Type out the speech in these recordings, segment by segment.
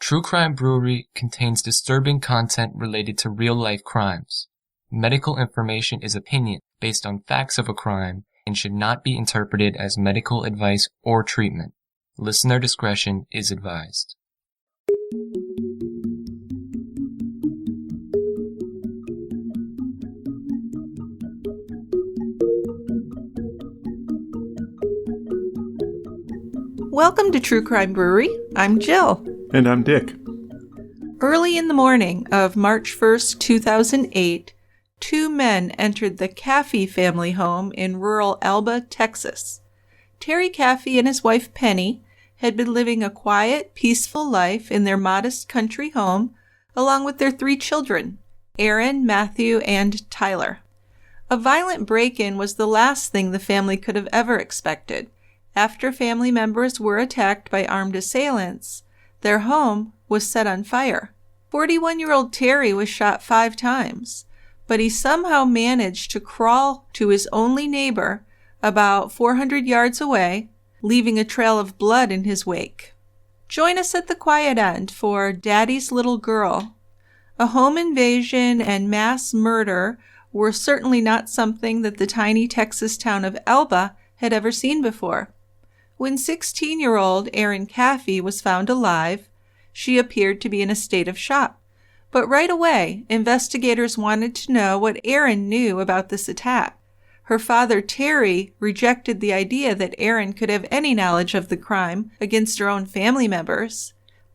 True Crime Brewery contains disturbing content related to real-life crimes. Medical information is opinion based on facts of a crime and should not be interpreted as medical advice or treatment. Listener discretion is advised. Welcome to True Crime Brewery. I'm Jill. And I'm Dick. Early in the morning of March 1st, 2008, two men entered the Caffey family home in rural Alba, Texas. Terry Caffey and his wife Penny had been living a quiet, peaceful life in their modest country home, along with their three children, Erin, Matthew, and Tyler. A violent break-in was the last thing the family could have ever expected. After family members were attacked by armed assailants, their home was set on fire. 41-year-old Terry was shot 5 times, but he somehow managed to crawl to his only neighbor about 400 yards away, leaving a trail of blood in his wake. Join us at the quiet end for Daddy's Little Girl. A home invasion and mass murder were certainly not something that the tiny Texas town of Alba had ever seen before. When 16-year-old Erin Caffey was found alive, she appeared to be in a state of shock. But right away, investigators wanted to know what Erin knew about this attack. Her father, Terry, rejected the idea that Erin could have any knowledge of the crime against her own family members,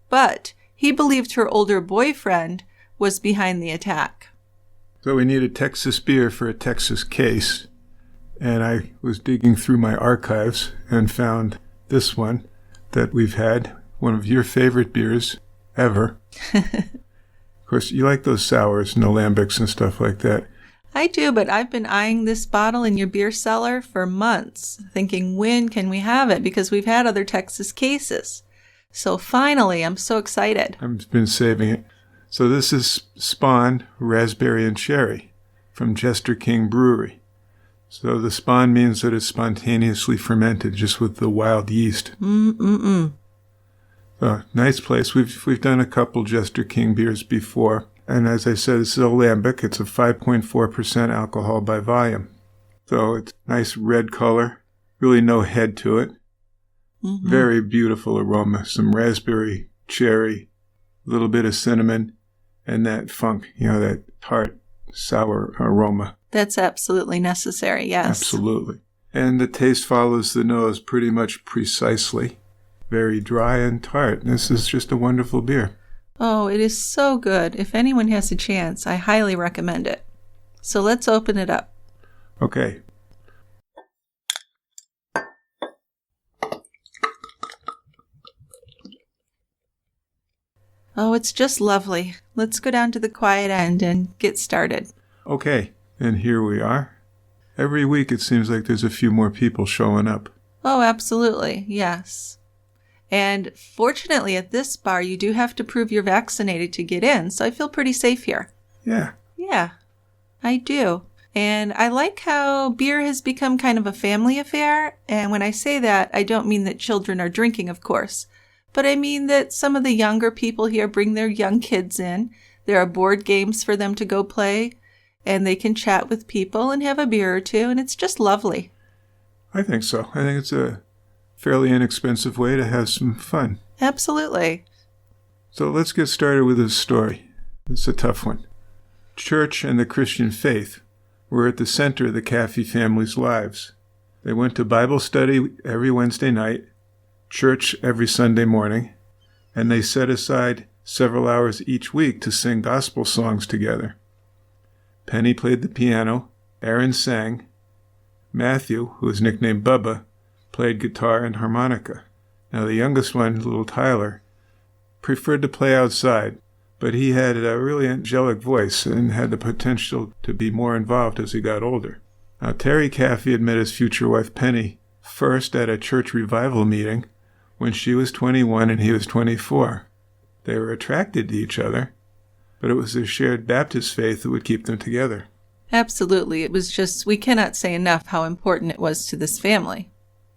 but he believed her older boyfriend was behind the attack. So we need a Texas beer for a Texas case. And I was digging through my archives and found this one that we've had, one of your favorite beers ever. Of course, you like those sours and alembics and stuff like that. I do, but I've been eyeing this bottle in your beer cellar for months, thinking, when can we have it? Because we've had other Texas cases. So finally, I'm so excited. I've been saving it. So this is Spawn Raspberry and Cherry from Jester King Brewery. So the spawn means that it's spontaneously fermented just with the wild yeast. So nice place. We've done a couple Jester King beers before. And as I said, this is alembic. It's a 5.4% alcohol by volume. So it's nice red color. Really no head to it. Very beautiful aroma. Some raspberry, cherry, a little bit of cinnamon, and that funk, that tart, sour aroma. That's absolutely necessary, yes. Absolutely. And the taste follows the nose pretty much precisely. Very dry and tart. This is just a wonderful beer. Oh, it is so good. If anyone has a chance, I highly recommend it. So let's open it up. Okay. Oh, it's just lovely. Let's go down to the quiet end and get started. Okay. And here we are. Every week it seems like there's a few more people showing up. Oh, absolutely. Yes. And fortunately at this bar, you do have to prove you're vaccinated to get in, so I feel pretty safe here. Yeah. Yeah, I do. And I like how beer has become kind of a family affair. And when I say that, I don't mean that children are drinking, of course. But I mean that some of the younger people here bring their young kids in. There are board games for them to go play. And they can chat with people and have a beer or two, and it's just lovely. I think so. I think it's a fairly inexpensive way to have some fun. Absolutely. So let's get started with this story. It's a tough one. Church and the Christian faith were at the center of the Caffey family's lives. They went to Bible study every Wednesday night, church every Sunday morning, and they set aside several hours each week to sing gospel songs together. Penny played the piano, Erin sang, Matthew, who was nicknamed Bubba, played guitar and harmonica. Now the youngest one, little Tyler, preferred to play outside, but he had a really angelic voice and had the potential to be more involved as he got older. Now Terry Caffey had met his future wife Penny first at a church revival meeting when she was 21 and he was 24. They were attracted to each other, but it was their shared Baptist faith that would keep them together. Absolutely. It was just, we cannot say enough how important it was to this family.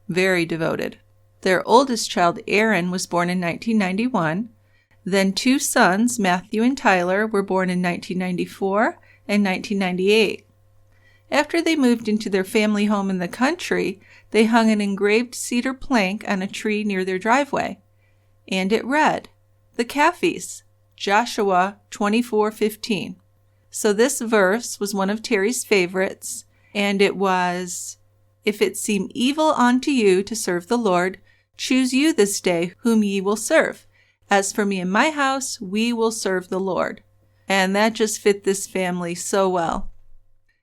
Very devoted. Their oldest child, Erin, was born in 1991, Then 2 sons, Matthew and Tyler, were born in 1994 and 1998. After they moved into their family home in the country, they hung an engraved cedar plank on a tree near their driveway. And it read, "The Caffeys, Joshua 24:15. So this verse was one of Terry's favorites, and it was, "If it seem evil unto you to serve the Lord, choose you this day whom ye will serve. As for me and my house, we will serve the Lord." And that just fit this family so well.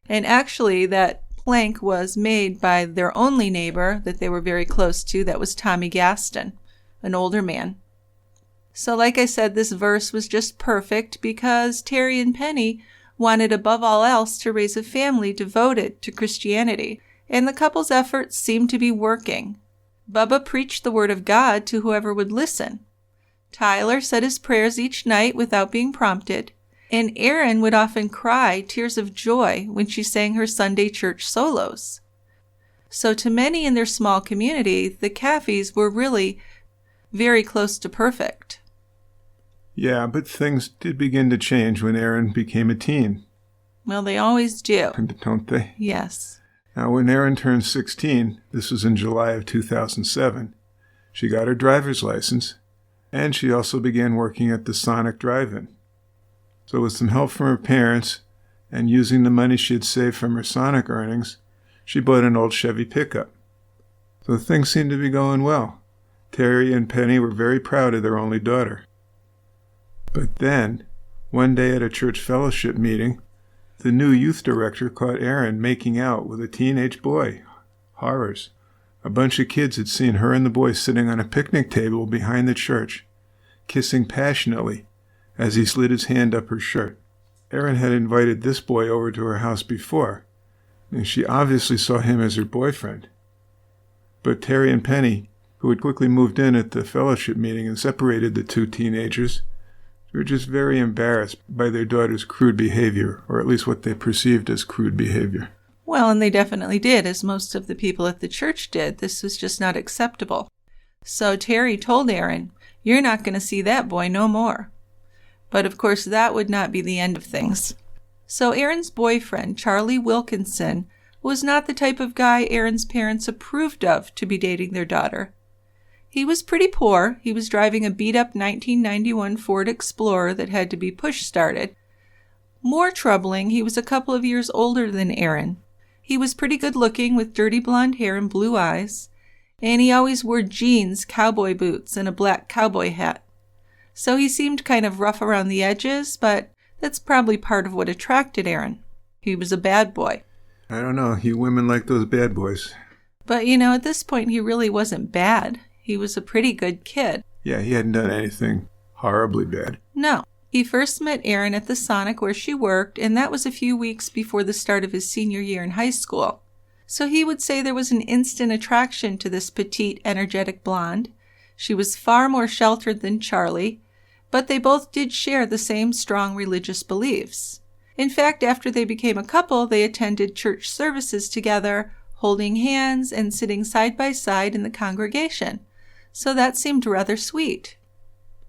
And actually, that plank was made by their only neighbor that they were very close to. That was Tommy Gaston, an older man. So like I said, this verse was just perfect because Terry and Penny wanted above all else to raise a family devoted to Christianity, and the couple's efforts seemed to be working. Bubba preached the word of God to whoever would listen. Tyler said his prayers each night without being prompted, and Erin would often cry tears of joy when she sang her Sunday church solos. So to many in their small community, the Caffeys were really very close to perfect. Yeah, but things did begin to change when Erin became a teen. Well, they always do. Don't they? Yes. Now, when Erin turned 16, this was in July of 2007, she got her driver's license, and she also began working at the Sonic Drive-In. So with some help from her parents and using the money she had saved from her Sonic earnings, she bought an old Chevy pickup. So things seemed to be going well. Terry and Penny were very proud of their only daughter. But then, one day at a church fellowship meeting, the new youth director caught Erin making out with a teenage boy. Horrors. A bunch of kids had seen her and the boy sitting on a picnic table behind the church, kissing passionately as he slid his hand up her shirt. Erin had invited this boy over to her house before, and she obviously saw him as her boyfriend. But Terry and Penny, who had quickly moved in at the fellowship meeting and separated the two teenagers, were just very embarrassed by their daughter's crude behavior, or at least what they perceived as crude behavior. Well, and they definitely did, as most of the people at the church did. This was just not acceptable. So Terry told Erin, "You're not going to see that boy no more." But of course, that would not be the end of things. So Erin's boyfriend, Charlie Wilkinson, was not the type of guy Erin's parents approved of to be dating their daughter. He was pretty poor. He was driving a beat-up 1991 Ford Explorer that had to be push-started. More troubling, he was a couple of years older than Erin. He was pretty good-looking with dirty blonde hair and blue eyes, and he always wore jeans, cowboy boots, and a black cowboy hat. So he seemed kind of rough around the edges, but that's probably part of what attracted Erin. He was a bad boy. I don't know. You women like those bad boys. But, at this point, he really wasn't bad. He was a pretty good kid. Yeah, he hadn't done anything horribly bad. No. He first met Erin at the Sonic where she worked, and that was a few weeks before the start of his senior year in high school. So he would say there was an instant attraction to this petite, energetic blonde. She was far more sheltered than Charlie, but they both did share the same strong religious beliefs. In fact, after they became a couple, they attended church services together, holding hands and sitting side by side in the congregation. So that seemed rather sweet.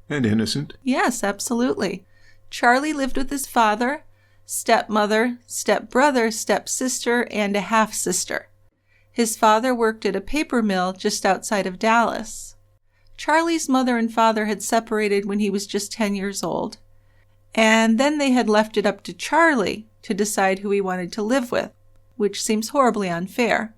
And innocent. Yes, absolutely. Charlie lived with his father, stepmother, stepbrother, stepsister, and a half-sister. His father worked at a paper mill just outside of Dallas. Charlie's mother and father had separated when he was just 10 years old, and then they had left it up to Charlie to decide who he wanted to live with, which seems horribly unfair.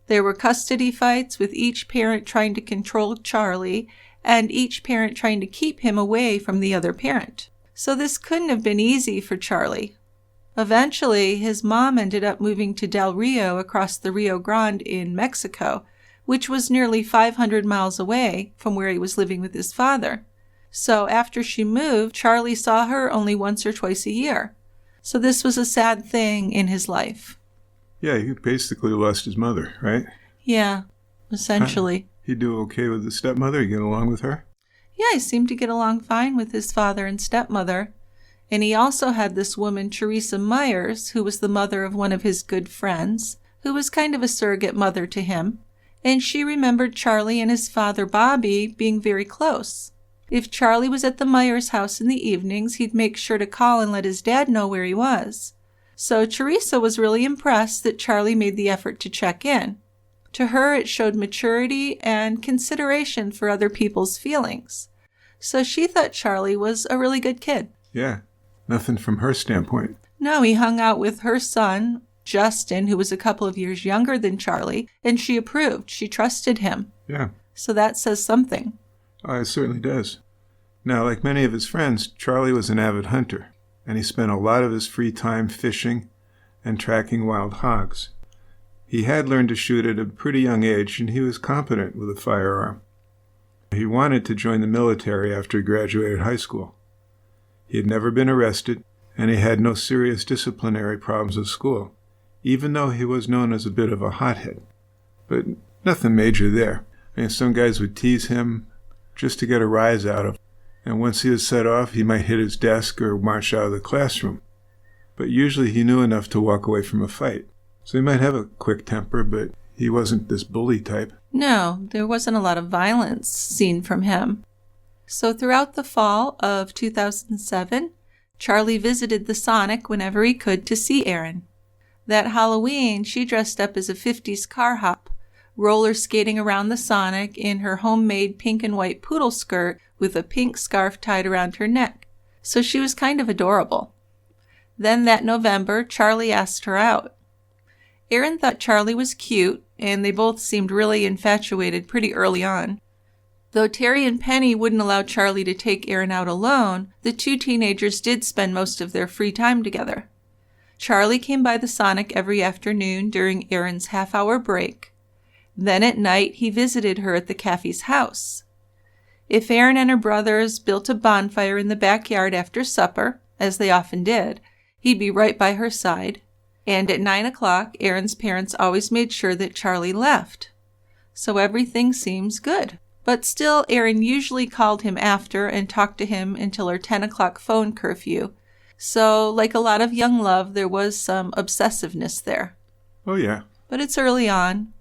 There were custody fights with each parent trying to control Charlie and each parent trying to keep him away from the other parent. So this couldn't have been easy for Charlie. Eventually, his mom ended up moving to Del Rio across the Rio Grande in Mexico, which was nearly 500 miles away from where he was living with his father. So after she moved, Charlie saw her only once or twice a year. So this was a sad thing in his life. Yeah, he basically lost his mother, right? Yeah, essentially. He'd do okay with the stepmother? He'd get along with her? Yeah, he seemed to get along fine with his father and stepmother. And he also had this woman, Teresa Myers, who was the mother of one of his good friends, who was kind of a surrogate mother to him. And she remembered Charlie and his father, Bobby, being very close. If Charlie was at the Myers house in the evenings, he'd make sure to call and let his dad know where he was. So Teresa was really impressed that Charlie made the effort to check in. To her, it showed maturity and consideration for other people's feelings. So she thought Charlie was a really good kid. Yeah, nothing from her standpoint. No, he hung out with her son, Justin, who was a couple of years younger than Charlie, and she approved. She trusted him. Yeah. So that says something. Oh, it certainly does. Now, like many of his friends, Charlie was an avid hunter, and he spent a lot of his free time fishing and tracking wild hogs. He had learned to shoot at a pretty young age, and he was competent with a firearm. He wanted to join the military after he graduated high school. He had never been arrested, and he had no serious disciplinary problems at school, even though he was known as a bit of a hothead. But nothing major there. I mean, some guys would tease him just to get a rise out of him, and once he was set off, he might hit his desk or march out of the classroom. But usually he knew enough to walk away from a fight. So he might have a quick temper, but he wasn't this bully type. No, there wasn't a lot of violence seen from him. So throughout the fall of 2007, Charlie visited the Sonic whenever he could to see Erin. That Halloween, she dressed up as a 50s car hop, roller skating around the Sonic in her homemade pink and white poodle skirt with a pink scarf tied around her neck. So she was kind of adorable. Then that November, Charlie asked her out. Erin thought Charlie was cute, and they both seemed really infatuated pretty early on. Though Terry and Penny wouldn't allow Charlie to take Erin out alone, the two teenagers did spend most of their free time together. Charlie came by the Sonic every afternoon during Erin's half-hour break. Then at night, he visited her at the Caffey's house. If Erin and her brothers built a bonfire in the backyard after supper, as they often did, he'd be right by her side. And at 9 o'clock, Erin's parents always made sure that Charlie left. So everything seems good. But still, Erin usually called him after and talked to him until her 10 o'clock phone curfew. So, like a lot of young love, there was some obsessiveness there. Oh, yeah. But it's early on.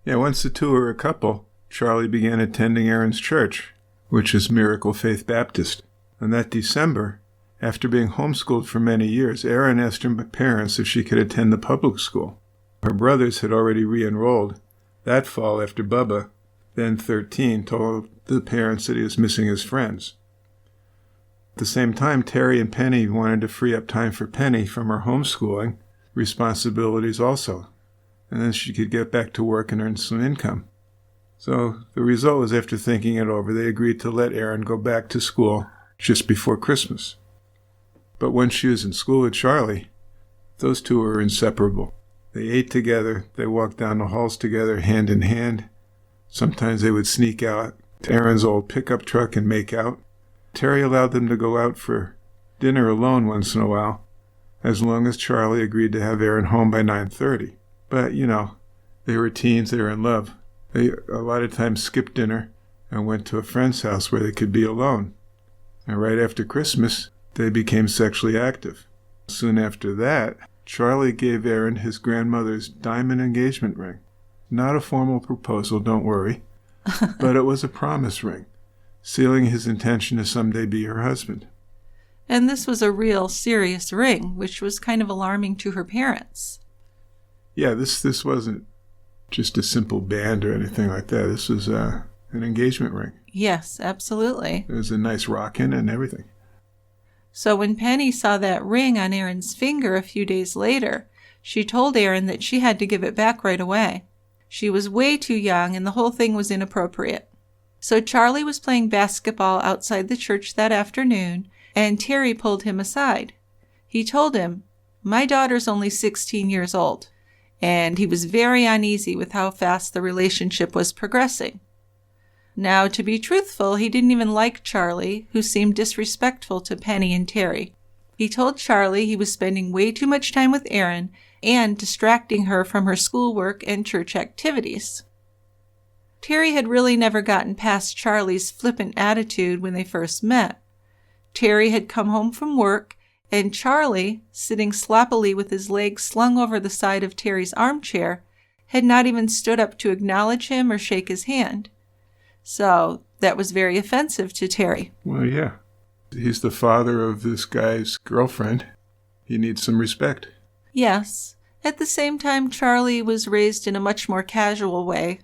Yeah, once the two were a couple, Charlie began attending Erin's church, which is Miracle Faith Baptist. And that December, after being homeschooled for many years, Erin asked her parents if she could attend the public school. Her brothers had already re-enrolled that fall after Bubba, then 13, told the parents that he was missing his friends. At the same time, Terry and Penny wanted to free up time for Penny from her homeschooling responsibilities also, and then she could get back to work and earn some income. So the result was, after thinking it over, they agreed to let Erin go back to school just before Christmas. But when she was in school with Charlie, those two were inseparable. They ate together, they walked down the halls together hand in hand. Sometimes they would sneak out to Erin's old pickup truck and make out. Terry allowed them to go out for dinner alone once in a while, as long as Charlie agreed to have Erin home by 9:30. But, they were teens, they were in love. They a lot of times skipped dinner and went to a friend's house where they could be alone. And right after Christmas, they became sexually active. Soon after that, Charlie gave Erin his grandmother's diamond engagement ring. Not a formal proposal, don't worry, but it was a promise ring, sealing his intention to someday be her husband. And this was a real serious ring, which was kind of alarming to her parents. Yeah, this wasn't just a simple band or anything like that. This was an engagement ring. Yes, absolutely. There was a nice rockin' and everything. So when Penny saw that ring on Erin's finger a few days later, she told Erin that she had to give it back right away. She was way too young, and the whole thing was inappropriate. So Charlie was playing basketball outside the church that afternoon, and Terry pulled him aside. He told him, "My daughter's only 16 years old," and he was very uneasy with how fast the relationship was progressing. Now, to be truthful, he didn't even like Charlie, who seemed disrespectful to Penny and Terry. He told Charlie he was spending way too much time with Erin and distracting her from her schoolwork and church activities. Terry had really never gotten past Charlie's flippant attitude when they first met. Terry had come home from work, and Charlie, sitting sloppily with his legs slung over the side of Terry's armchair, had not even stood up to acknowledge him or shake his hand. So That was very offensive to Terry. Well, yeah. He's the father of this guy's girlfriend. He needs some respect. Yes. At the same time, Charlie was raised in a much more casual way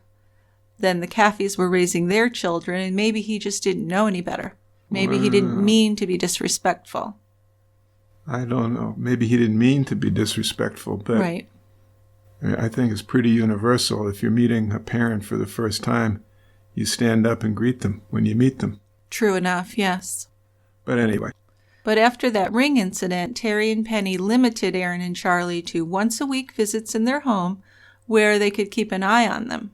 than the Caffeys were raising their children, and maybe he just didn't know any better. Maybe he didn't mean to be disrespectful. I don't know. Maybe he didn't mean to be disrespectful, but right. I think it's pretty universal. If you're meeting a parent for the first time, you stand up and greet them when you meet them. True enough, yes. But anyway. But after that ring incident, Terry and Penny limited Erin and Charlie to once-a-week visits in their home where they could keep an eye on them.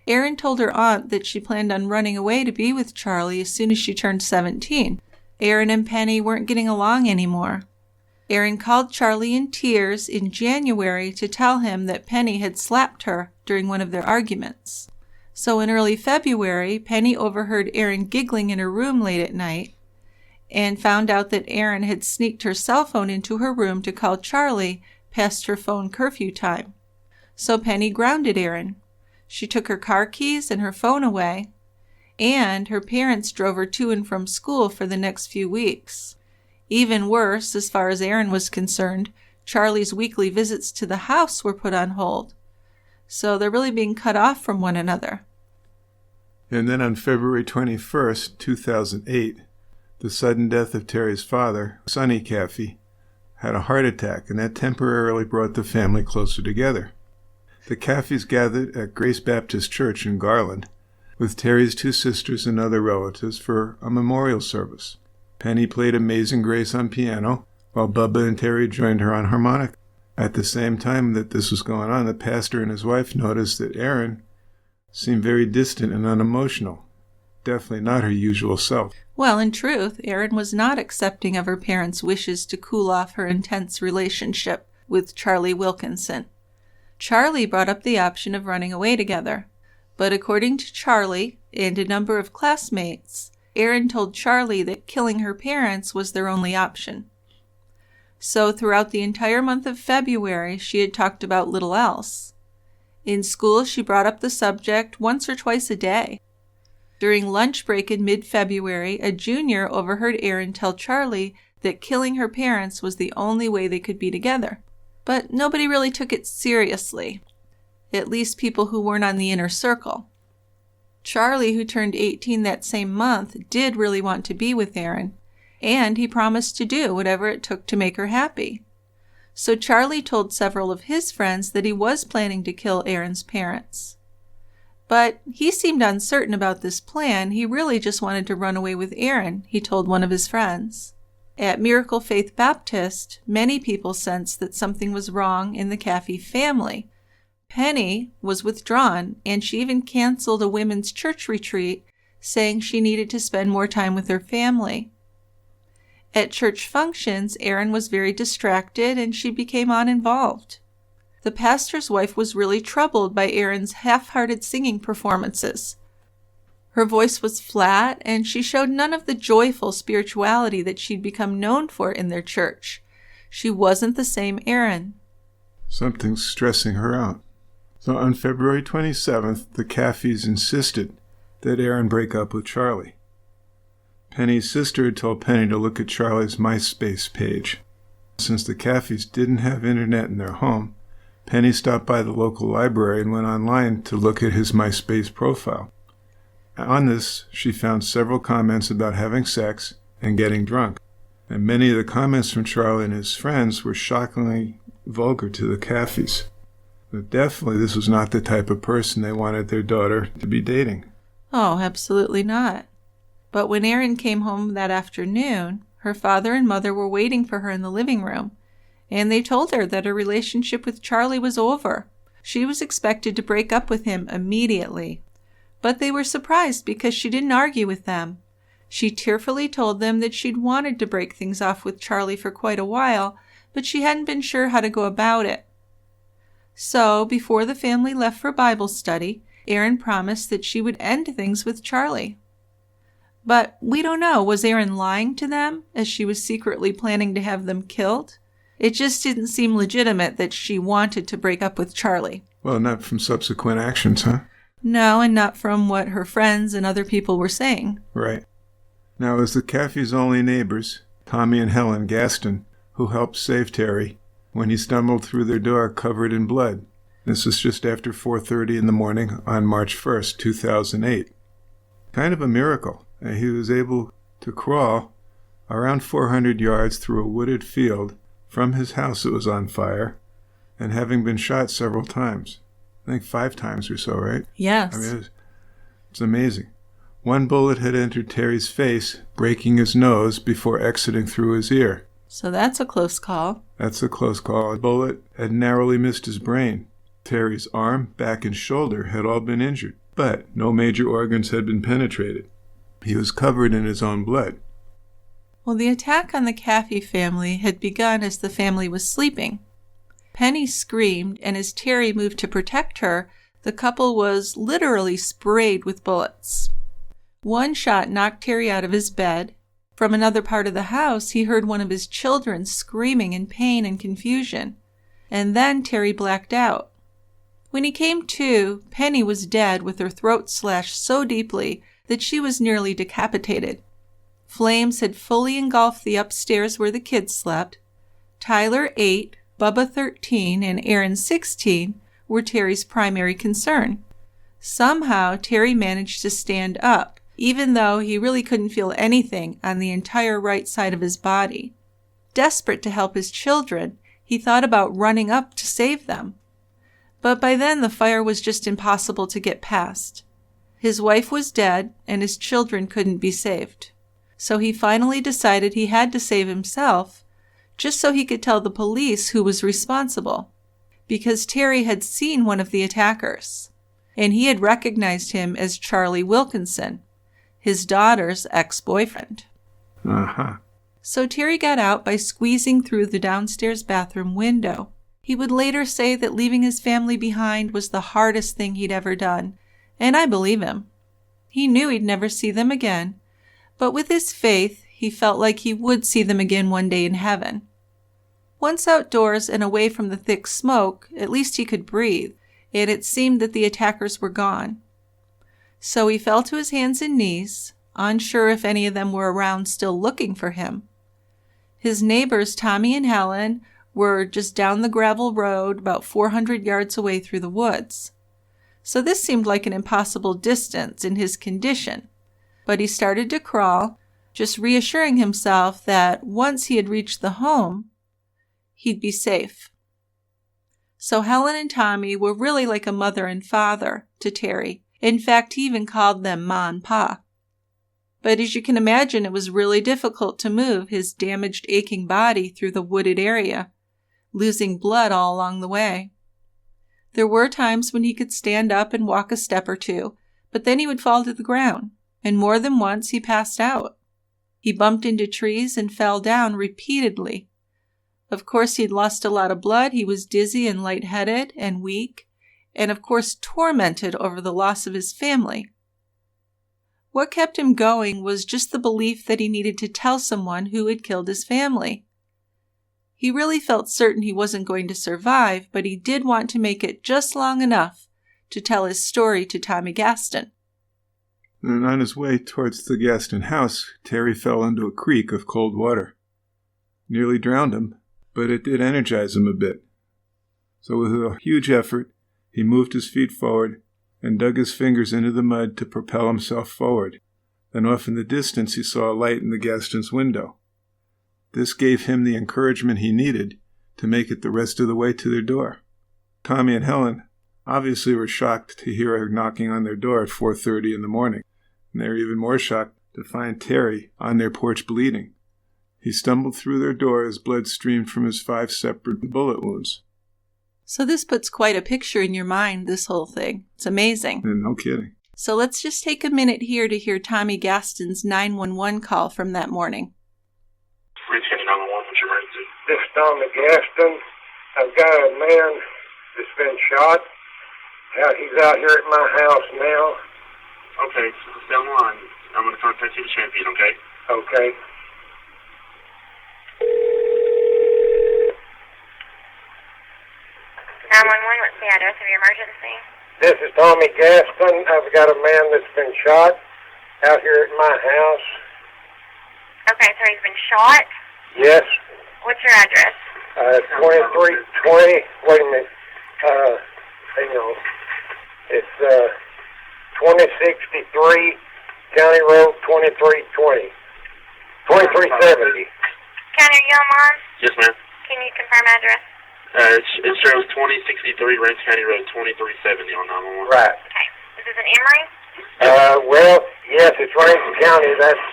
Erin told her aunt that she planned on running away to be with Charlie as soon as she turned 17. Erin and Penny weren't getting along anymore. Erin called Charlie in tears in January to tell him that Penny had slapped her during one of their arguments. So in early February, Penny overheard Erin giggling in her room late at night and found out that Erin had sneaked her cell phone into her room to call Charlie past her phone curfew time. So Penny grounded Erin. She took her car keys and her phone away, and her parents drove her to and from school for the next few weeks. Even worse, as far as Erin was concerned, Charlie's weekly visits to the house were put on hold. So they're really being cut off from one another. And then on February 21st, 2008, the sudden death of Terry's father, Sonny Caffey, had a heart attack, and that temporarily brought the family closer together. The Caffeys gathered at Grace Baptist Church in Garland with Terry's two sisters and other relatives for a memorial service. Penny played Amazing Grace on piano, while Bubba and Terry joined her on harmonica. At the same time that this was going on, the pastor and his wife noticed that Erin seemed very distant and unemotional. Definitely not her usual self. Well, in truth, Erin was not accepting of her parents' wishes to cool off her intense relationship with Charlie Wilkinson. Charlie brought up the option of running away together. But according to Charlie and a number of classmates, Erin told Charlie that killing her parents was their only option. So throughout the entire month of February, she had talked about little else. In school, she brought up the subject once or twice a day. During lunch break in mid-February, a junior overheard Erin tell Charlie that killing her parents was the only way they could be together. But nobody really took it seriously, at least people who weren't on the inner circle. Charlie, who turned 18 that same month, did really want to be with Erin, and he promised to do whatever it took to make her happy. So Charlie told several of his friends that he was planning to kill Erin's parents. But he seemed uncertain about this plan. He really just wanted to run away with Erin, he told one of his friends. At Miracle Faith Baptist, many people sensed that something was wrong in the Caffey family. Penny was withdrawn, and she even canceled a women's church retreat, saying she needed to spend more time with her family. At church functions, Erin was very distracted, and she became uninvolved. The pastor's wife was really troubled by Erin's half-hearted singing performances. Her voice was flat, and she showed none of the joyful spirituality that she'd become known for in their church. She wasn't the same Erin. Something's stressing her out. So on February 27th, the Caffeys insisted that Erin break up with Charlie. Penny's sister had told Penny to look at Charlie's MySpace page. Since the Caffeys didn't have internet in their home, Penny stopped by the local library and went online to look at his MySpace profile. On this, she found several comments about having sex and getting drunk, and many of the comments from Charlie and his friends were shockingly vulgar to the Caffeys. But definitely this was not the type of person they wanted their daughter to be dating. Oh, absolutely not. But when Erin came home that afternoon, her father and mother were waiting for her in the living room, and they told her that her relationship with Charlie was over. She was expected to break up with him immediately. But they were surprised because she didn't argue with them. She tearfully told them that she'd wanted to break things off with Charlie for quite a while, but she hadn't been sure how to go about it. So, before the family left for Bible study, Erin promised that she would end things with Charlie. But we don't know, was Erin lying to them, as she was secretly planning to have them killed? It just didn't seem legitimate that she wanted to break up with Charlie. Well, not from subsequent actions, huh? No, and not from what her friends and other people were saying. Right. Now, as the Caffey's only neighbors, Tommy and Helen Gaston, who helped save Terry when he stumbled through their door covered in blood. This was just after 4:30 in the morning on March 1st, 2008. Kind of a miracle. He was able to crawl around 400 yards through a wooded field from his house that was on fire, and having been shot several times. I think 5 times or so, right? Yes. I mean, it's amazing. One bullet had entered Terry's face, breaking his nose before exiting through his ear. So that's a close call. That's a close call. A bullet had narrowly missed his brain. Terry's arm, back, and shoulder had all been injured, but no major organs had been penetrated. He was covered in his own blood. Well, the attack on the Caffey family had begun as the family was sleeping. Penny screamed, and as Terry moved to protect her, the couple was literally sprayed with bullets. One shot knocked Terry out of his bed. From another part of the house, he heard one of his children screaming in pain and confusion. And then Terry blacked out. When he came to, Penny was dead with her throat slashed so deeply that she was nearly decapitated. Flames had fully engulfed the upstairs where the kids slept. Tyler, 8, Bubba, 13, and Erin, 16, were Terry's primary concern. Somehow, Terry managed to stand up, even though he really couldn't feel anything on the entire right side of his body. Desperate to help his children, he thought about running up to save them. But by then, the fire was just impossible to get past. His wife was dead, and his children couldn't be saved. So he finally decided he had to save himself, just so he could tell the police who was responsible, because Terry had seen one of the attackers, and he had recognized him as Charlie Wilkinson, his daughter's ex-boyfriend. Uh-huh. So Terry got out by squeezing through the downstairs bathroom window. He would later say that leaving his family behind was the hardest thing he'd ever done, and I believe him. He knew he'd never see them again, but with his faith, he felt like he would see them again one day in heaven. Once outdoors and away from the thick smoke, at least he could breathe, and it seemed that the attackers were gone. So he fell to his hands and knees, unsure if any of them were around still looking for him. His neighbors, Tommy and Helen, were just down the gravel road about 400 yards away through the woods. So this seemed like an impossible distance in his condition. But he started to crawl, just reassuring himself that once he had reached the home, he'd be safe. So Helen and Tommy were really like a mother and father to Terry. In fact, he even called them Ma and Pa. But as you can imagine, it was really difficult to move his damaged, aching body through the wooded area, losing blood all along the way. There were times when he could stand up and walk a step or two, but then he would fall to the ground, and more than once he passed out. He bumped into trees and fell down repeatedly. Of course, he'd lost a lot of blood, he was dizzy and lightheaded and weak, and of course tormented over the loss of his family. What kept him going was just the belief that he needed to tell someone who had killed his family. He really felt certain he wasn't going to survive, but he did want to make it just long enough to tell his story to Tommy Gaston. And on his way towards the Gaston house, Terry fell into a creek of cold water. Nearly drowned him, but it did energize him a bit. So with a huge effort, he moved his feet forward and dug his fingers into the mud to propel himself forward. Then off in the distance he saw a light in the Gaston's window. This gave him the encouragement he needed to make it the rest of the way to their door. Tommy and Helen obviously were shocked to hear her knocking on their door at 4:30 in the morning, and they were even more shocked to find Terry on their porch bleeding. He stumbled through their door as blood streamed from his 5 separate bullet wounds. So this puts quite a picture in your mind, this whole thing. It's amazing. And no kidding. So let's just take a minute here to hear Tommy Gaston's 911 call from that morning. This is Tommy Gaston. I've got a man that's been shot. He's out here at my house now. Okay, so stay on the line. I'm going to contact you, the champion, okay? Okay. What's the address of your emergency? This is Tommy Gaston. I've got a man that's been shot out here at my house. Okay, so he's been shot? Yes. What's your address? 2320. Wait a minute. Hang on. It's 2063 County Road 2320. 2370. County, are you online? Yes, ma'am. Can you confirm address? It shows 2063 Range County Road 2370 on 911. Right. Okay. Is this an Emory? Well, yes, it's Range County. That's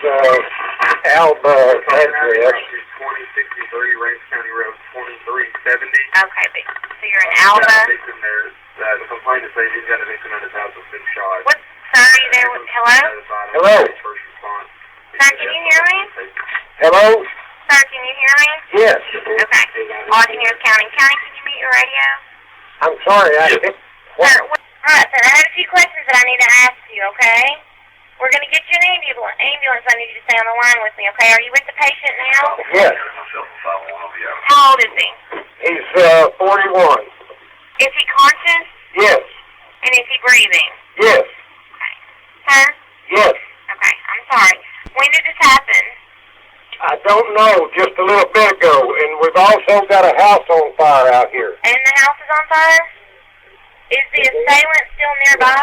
Alba address. 2063 Range County Road 2370. Okay, so you're in Alba. The complainant says he's got a victim in his house that's been shot. What, sir, are you there? Hello? Hello? First response. Sir, can you hear me? Hello? Sir, can you hear me? Yes. Okay. Audience County. County, can you mute your radio? I'm sorry. Sir, alright, sir, I have a few questions that I need to ask you, okay? We're going to get you an ambulance. I need you to stay on the line with me, okay? Are you with the patient now? Yes. How old is he? He's 41. Is he conscious? Yes. And is he breathing? Yes. Okay. Sir? Yes. Okay, I'm sorry. When did this happen? I don't know, just a little bit ago. And we've also got a house on fire out here. And the house is on fire? Is the assailant still nearby?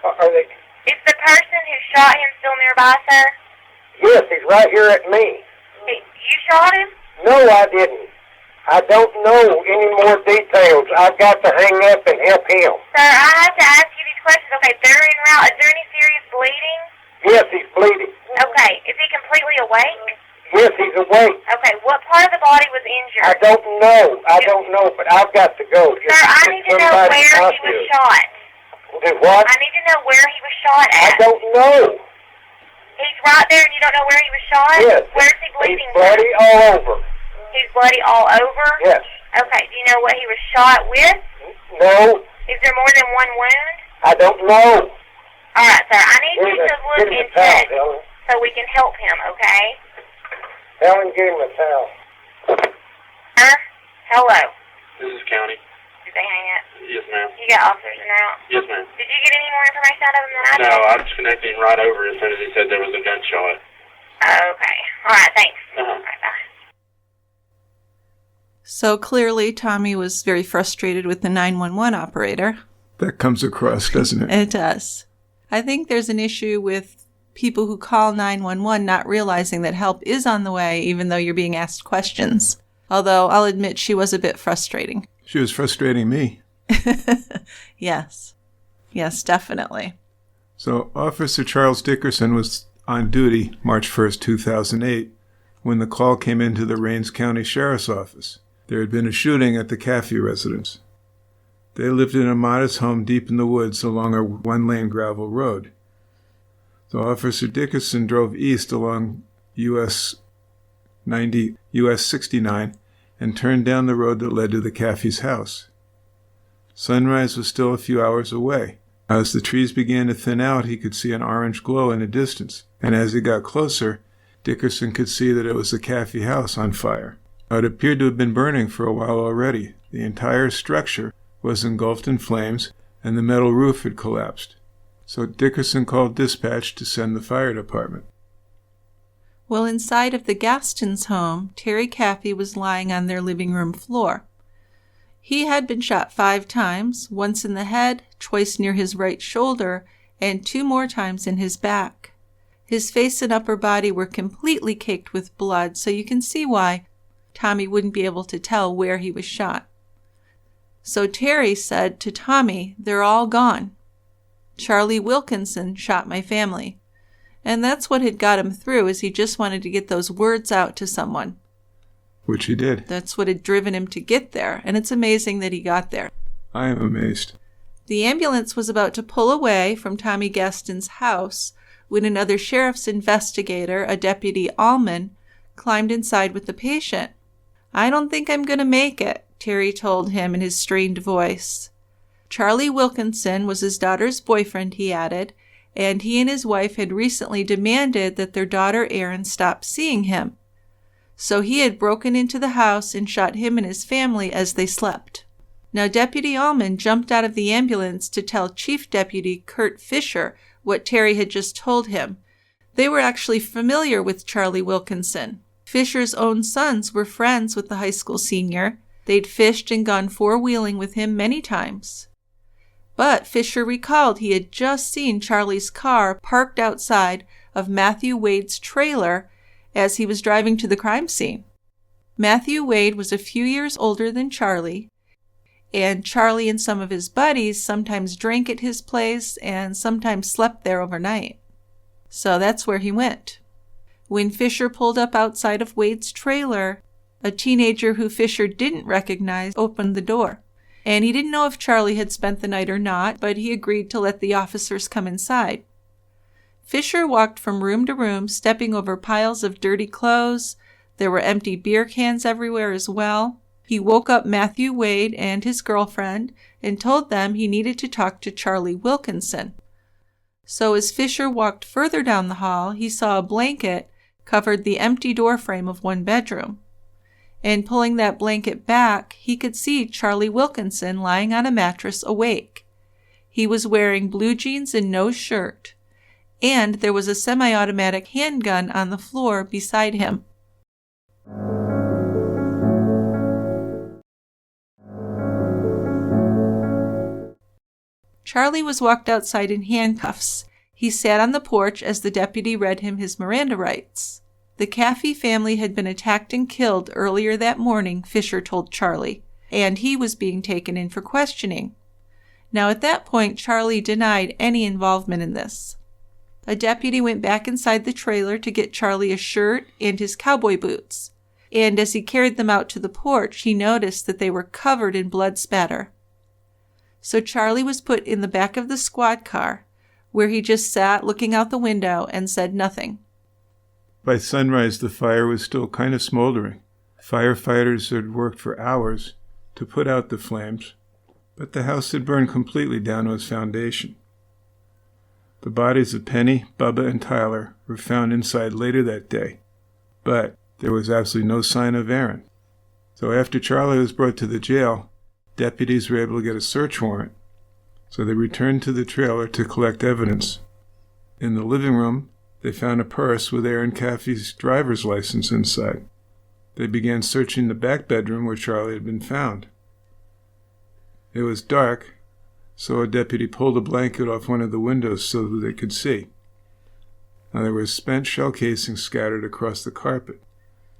Are they? Is the person who shot him still nearby, sir? Yes, he's right here at me. You shot him? No, I didn't. I don't know any more details. I've got to hang up and help him. Sir, I have to ask you these questions. Okay, they're en route. Is there any serious bleeding? Yes, he's bleeding. Okay, is he completely awake? Yes, he's awake. Okay, what part of the body was injured? I don't know, but I've got to go. Sir, I need to know where he was shot. Did what? I need to know where he was shot I at. don't know. He's right there and you don't know where he was shot? Yes. Where's he bleeding He's bloody from? all over. He's bloody all over? Yes. Okay, do you know what he was shot with? No, Is there more than one wound? I don't know. Alright, sir, I need you to look Give him and a towel, check Helen. so we can help him, okay? Helen, give him a towel. Sir? Hello. This is County. Did they hang up? Yes, ma'am. You got officers in out? Yes, ma'am. Did you get any more information out of him than I did? No, I was connecting right over as soon as he said there was a gunshot. Okay. Alright, thanks. Uh-huh. Alright, bye. So clearly, Tommy was very frustrated with the 911 operator. That comes across, doesn't it? It does. I think there's an issue with people who call 911 not realizing that help is on the way, even though you're being asked questions. Although I'll admit she was a bit frustrating. She was frustrating me. Yes. Yes, definitely. So Officer Charles Dickerson was on duty March 1st, 2008, when the call came into the Rains County Sheriff's Office. There had been a shooting at the Caffey residence. They lived in a modest home deep in the woods along a one-lane gravel road. So Officer Dickerson drove east along US 69 and turned down the road that led to the Caffey's house. Sunrise was still a few hours away. As the trees began to thin out, he could see an orange glow in the distance, and as he got closer, Dickerson could see that it was the Caffey house on fire. It appeared to have been burning for a while already. The entire structure was engulfed in flames, and the metal roof had collapsed. So Dickerson called dispatch to send the fire department. Well, inside of the Gastons' home, Terry Caffey was lying on their living room floor. He had been shot 5 times, once in the head, twice near his right shoulder, and 2 more times in his back. His face and upper body were completely caked with blood, so you can see why Tommy wouldn't be able to tell where he was shot. So Terry said to Tommy, "They're all gone. Charlie Wilkinson shot my family." And that's what had got him through, is he just wanted to get those words out to someone. Which he did. That's what had driven him to get there, and it's amazing that he got there. I am amazed. The ambulance was about to pull away from Tommy Gaston's house when another sheriff's investigator, a Deputy Allman, climbed inside with the patient. "I don't think I'm going to make it," Terry told him in his strained voice. Charlie Wilkinson was his daughter's boyfriend, he added, and he and his wife had recently demanded that their daughter Erin stop seeing him. So he had broken into the house and shot him and his family as they slept. Now, Deputy Allman jumped out of the ambulance to tell Chief Deputy Kurt Fisher what Terry had just told him. They were actually familiar with Charlie Wilkinson. Fisher's own sons were friends with the high school senior. They'd fished and gone four-wheeling with him many times. But Fisher recalled he had just seen Charlie's car parked outside of Matthew Wade's trailer as he was driving to the crime scene. Matthew Wade was a few years older than Charlie, and Charlie and some of his buddies sometimes drank at his place and sometimes slept there overnight. So that's where he went. When Fisher pulled up outside of Wade's trailer, a teenager who Fisher didn't recognize opened the door. And he didn't know if Charlie had spent the night or not, but he agreed to let the officers come inside. Fisher walked from room to room, stepping over piles of dirty clothes. There were empty beer cans everywhere as well. He woke up Matthew Wade and his girlfriend and told them he needed to talk to Charlie Wilkinson. So as Fisher walked further down the hall, he saw a blanket covered the empty doorframe of one bedroom. And pulling that blanket back, he could see Charlie Wilkinson lying on a mattress awake. He was wearing blue jeans and no shirt, and there was a semi-automatic handgun on the floor beside him. Charlie was walked outside in handcuffs. He sat on the porch as the deputy read him his Miranda rights. The Caffey family had been attacked and killed earlier that morning, Fisher told Charlie, and he was being taken in for questioning. Now at that point, Charlie denied any involvement in this. A deputy went back inside the trailer to get Charlie a shirt and his cowboy boots, and as he carried them out to the porch, he noticed that they were covered in blood spatter. So Charlie was put in the back of the squad car, where he just sat looking out the window and said nothing. By sunrise, the fire was still kind of smoldering. Firefighters had worked for hours to put out the flames, but the house had burned completely down to its foundation. The bodies of Penny, Bubba, and Tyler were found inside later that day, but there was absolutely no sign of Erin. So after Charlie was brought to the jail, deputies were able to get a search warrant, so they returned to the trailer to collect evidence. In the living room, they found a purse with Erin Caffey's driver's license inside. They began searching the back bedroom where Charlie had been found. It was dark, so a deputy pulled a blanket off one of the windows so that they could see. Now there was spent shell casings scattered across the carpet.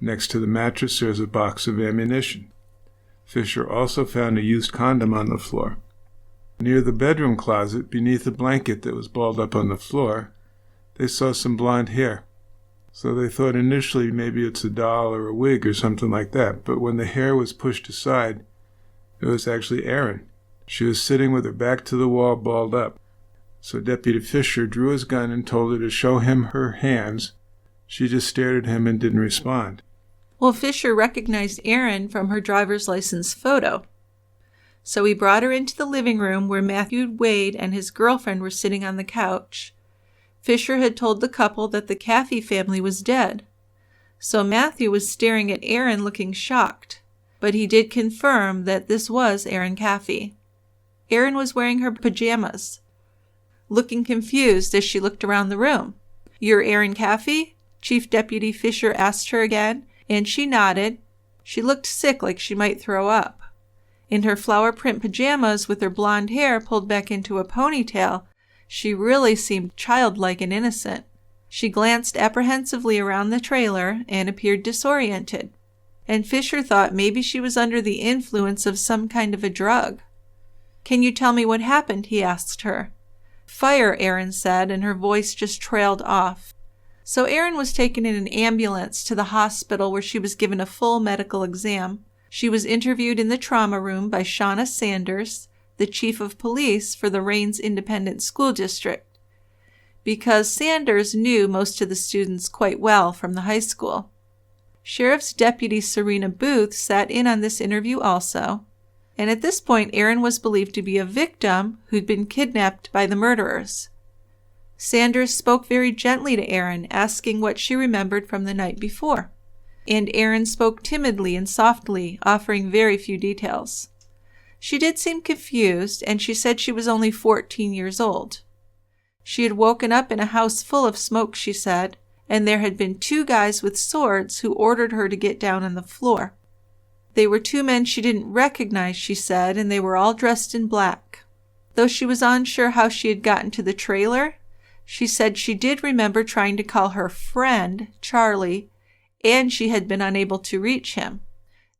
Next to the mattress there was a box of ammunition. Fisher also found a used condom on the floor. Near the bedroom closet, beneath a blanket that was balled up on the floor, they saw some blonde hair. So they thought initially maybe it's a doll or a wig or something like that, but when the hair was pushed aside, it was actually Erin. She was sitting with her back to the wall, balled up. So Deputy Fisher drew his gun and told her to show him her hands. She just stared at him and didn't respond. Well, Fisher recognized Erin from her driver's license photo. So he brought her into the living room where Matthew Wade and his girlfriend were sitting on the couch. Fisher had told the couple that the Caffey family was dead. So Matthew was staring at Erin looking shocked, but he did confirm that this was Erin Caffey. Erin was wearing her pajamas, looking confused as she looked around the room. "You're Erin Caffey?" Chief Deputy Fisher asked her again, and she nodded. She looked sick, like she might throw up. In her flower print pajamas with her blonde hair pulled back into a ponytail, she really seemed childlike and innocent. She glanced apprehensively around the trailer and appeared disoriented. And Fisher thought maybe she was under the influence of some kind of a drug. "Can you tell me what happened?" he asked her. "Fire," Erin said, and her voice just trailed off. So Erin was taken in an ambulance to the hospital where she was given a full medical exam. She was interviewed in the trauma room by Shauna Sanders, the chief of police for the Rains Independent School District, because Sanders knew most of the students quite well from the high school. Sheriff's Deputy Serena Booth sat in on this interview also, and at this point Erin was believed to be a victim who'd been kidnapped by the murderers. Sanders spoke very gently to Erin, asking what she remembered from the night before, and Erin spoke timidly and softly, offering very few details. She did seem confused, and she said she was only 14 years old. She had woken up in a house full of smoke, she said, and there had been 2 guys with swords who ordered her to get down on the floor. They were 2 men she didn't recognize, she said, and they were all dressed in black. Though she was unsure how she had gotten to the trailer, she said she did remember trying to call her friend, Charlie, and she had been unable to reach him.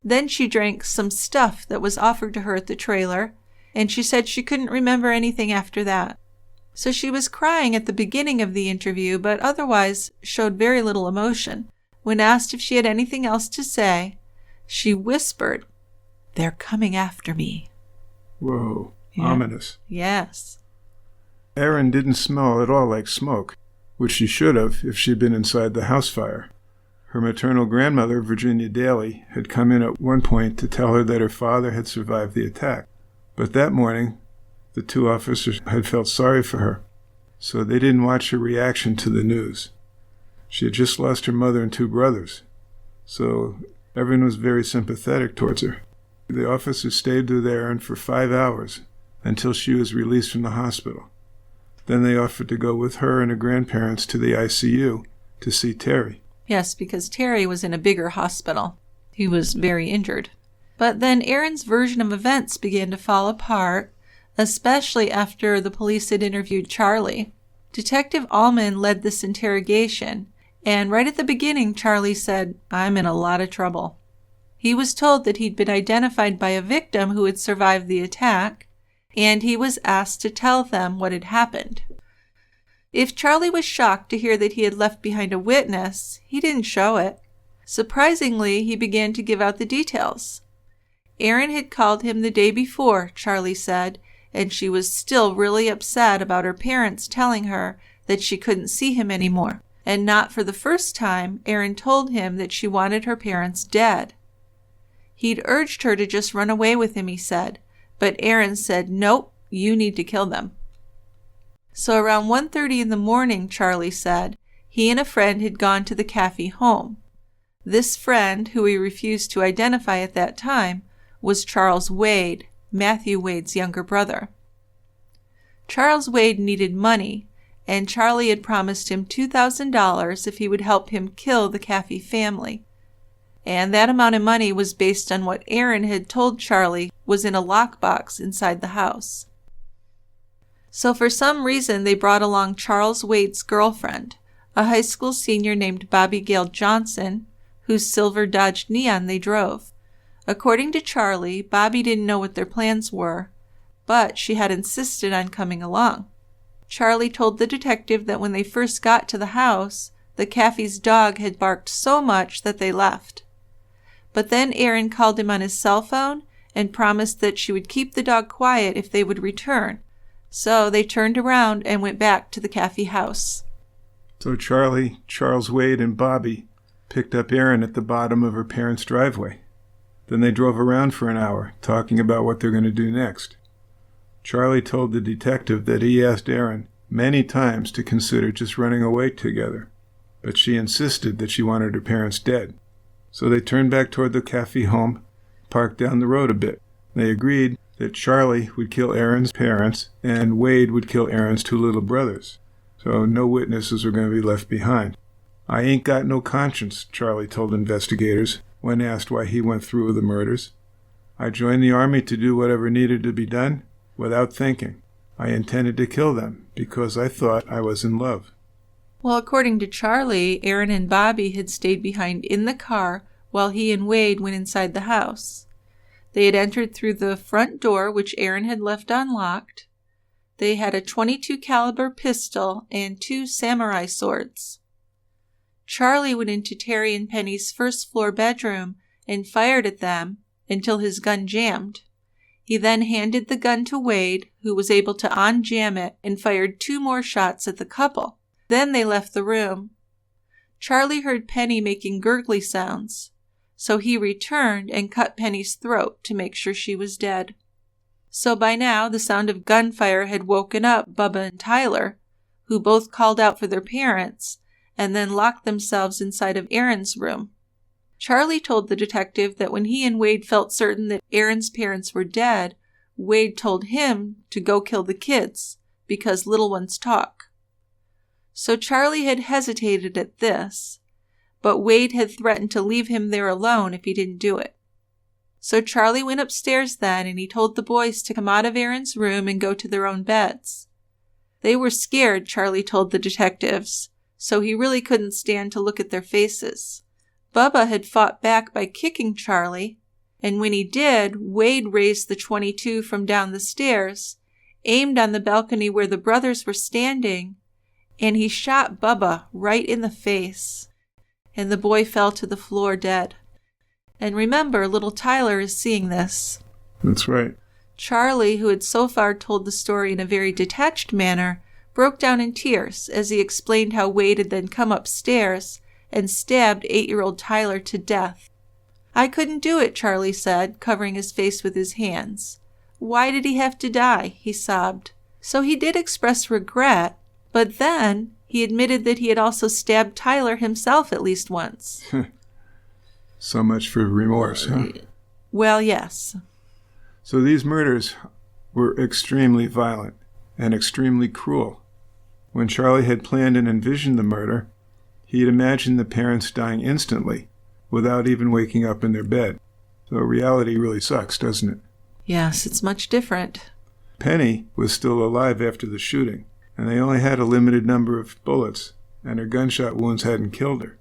Then she drank some stuff that was offered to her at the trailer, and she said she couldn't remember anything after that. So she was crying at the beginning of the interview, but otherwise showed very little emotion. When asked if she had anything else to say, she whispered, "They're coming after me." Whoa, Yeah. ominous. Yes. Erin didn't smell at all like smoke, which she should have if she'd been inside the house fire. Her maternal grandmother, Virginia Daly, had come in at one point to tell her that her father had survived the attack. But that morning, the 2 officers had felt sorry for her, so they didn't watch her reaction to the news. She had just lost her mother and 2 brothers, so everyone was very sympathetic towards her. The officers stayed with Erin for 5 hours until she was released from the hospital. Then they offered to go with her and her grandparents to the ICU to see Terry. Yes, because Terry was in a bigger hospital. He was very injured. But then Erin's version of events began to fall apart, especially after the police had interviewed Charlie. Detective Allman led this interrogation, and right at the beginning, Charlie said, "I'm in a lot of trouble." He was told that he'd been identified by a victim who had survived the attack, and he was asked to tell them what had happened. If Charlie was shocked to hear that he had left behind a witness, he didn't show it. Surprisingly, he began to give out the details. Erin had called him the day before, Charlie said, and she was still really upset about her parents telling her that she couldn't see him anymore. And not for the first time, Erin told him that she wanted her parents dead. He'd urged her to just run away with him, he said, but Erin said, "Nope, you need to kill them." So around 1:30 in the morning, Charlie said, he and a friend had gone to the Caffey home. This friend, who he refused to identify at that time, was Charles Wade, Matthew Wade's younger brother. Charles Wade needed money, and Charlie had promised him $2,000 if he would help him kill the Caffey family. And that amount of money was based on what Erin had told Charlie was in a lockbox inside the house. So for some reason, they brought along Charles Wade's girlfriend, a high school senior named Bobby Gale Johnson, whose silver Dodge Neon they drove. According to Charlie, Bobby didn't know what their plans were, but she had insisted on coming along. Charlie told the detective that when they first got to the house, the Caffey's dog had barked so much that they left. But then Erin called him on his cell phone and promised that she would keep the dog quiet if they would return. So they turned around and went back to the Caffey house. So Charlie, Charles Wade, and Bobby picked up Erin at the bottom of her parents' driveway. Then they drove around for an hour, talking about what they're going to do next. Charlie told the detective that he asked Erin many times to consider just running away together, but she insisted that she wanted her parents dead. So they turned back toward the Caffey home, parked down the road a bit. They agreed that Charlie would kill Erin's parents and Wade would kill Erin's 2 little brothers, so no witnesses were going to be left behind. "I ain't got no conscience," Charlie told investigators when asked why he went through with the murders. "I joined the army to do whatever needed to be done without thinking. I intended to kill them because I thought I was in love." Well, according to Charlie, Erin and Bobby had stayed behind in the car while he and Wade went inside the house. They had entered through the front door, which Erin had left unlocked. They had a .22 caliber pistol and 2 samurai swords. Charlie went into Terry and Penny's first-floor bedroom and fired at them until his gun jammed. He then handed the gun to Wade, who was able to unjam it, and fired 2 more shots at the couple. Then they left the room. Charlie heard Penny making gurgly sounds, so he returned and cut Penny's throat to make sure she was dead. So by now, the sound of gunfire had woken up Bubba and Tyler, who both called out for their parents and then locked themselves inside of Erin's room. Charlie told the detective that when he and Wade felt certain that Erin's parents were dead, Wade told him to go kill the kids because little ones talk. So Charlie had hesitated at this, but Wade had threatened to leave him there alone if he didn't do it. So Charlie went upstairs then, and he told the boys to come out of Erin's room and go to their own beds. They were scared, Charlie told the detectives, so he really couldn't stand to look at their faces. Bubba had fought back by kicking Charlie, and when he did, Wade raised the .22 from down the stairs, aimed on the balcony where the brothers were standing, and he shot Bubba right in the face, and the boy fell to the floor dead. And remember, little Tyler is seeing this. That's right. Charlie, who had so far told the story in a very detached manner, broke down in tears as he explained how Wade had then come upstairs and stabbed 8-year-old Tyler to death. "I couldn't do it," Charlie said, covering his face with his hands. "Why did he have to die?" he sobbed. So he did express regret, but then he admitted that he had also stabbed Tyler himself at least once. So much for remorse, huh? Well, yes. So these murders were extremely violent and extremely cruel. When Charlie had planned and envisioned the murder, he had imagined the parents dying instantly, without even waking up in their bed. So reality really sucks, doesn't it? Yes, it's much different. Penny was still alive after the shooting, and they only had a limited number of bullets, and her gunshot wounds hadn't killed her.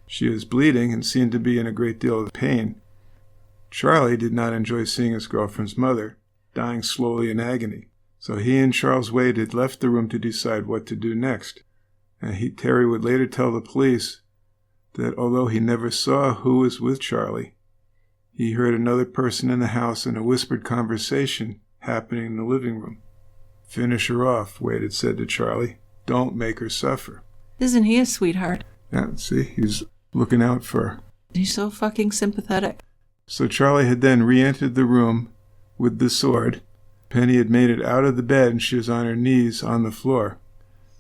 She was bleeding and seemed to be in a great deal of pain. Charlie did not enjoy seeing his girlfriend's mother dying slowly in agony, so he and Charles Wade had left the room to decide what to do next. And Terry would later tell the police that although he never saw who was with Charlie, he heard another person in the house in a whispered conversation happening in the living room. "Finish her off," Wade had said to Charlie. "Don't make her suffer." Isn't he a sweetheart? Yeah, see, he's looking out for her. He's so fucking sympathetic. So Charlie had then re-entered the room with the sword. Penny had made it out of the bed and she was on her knees on the floor.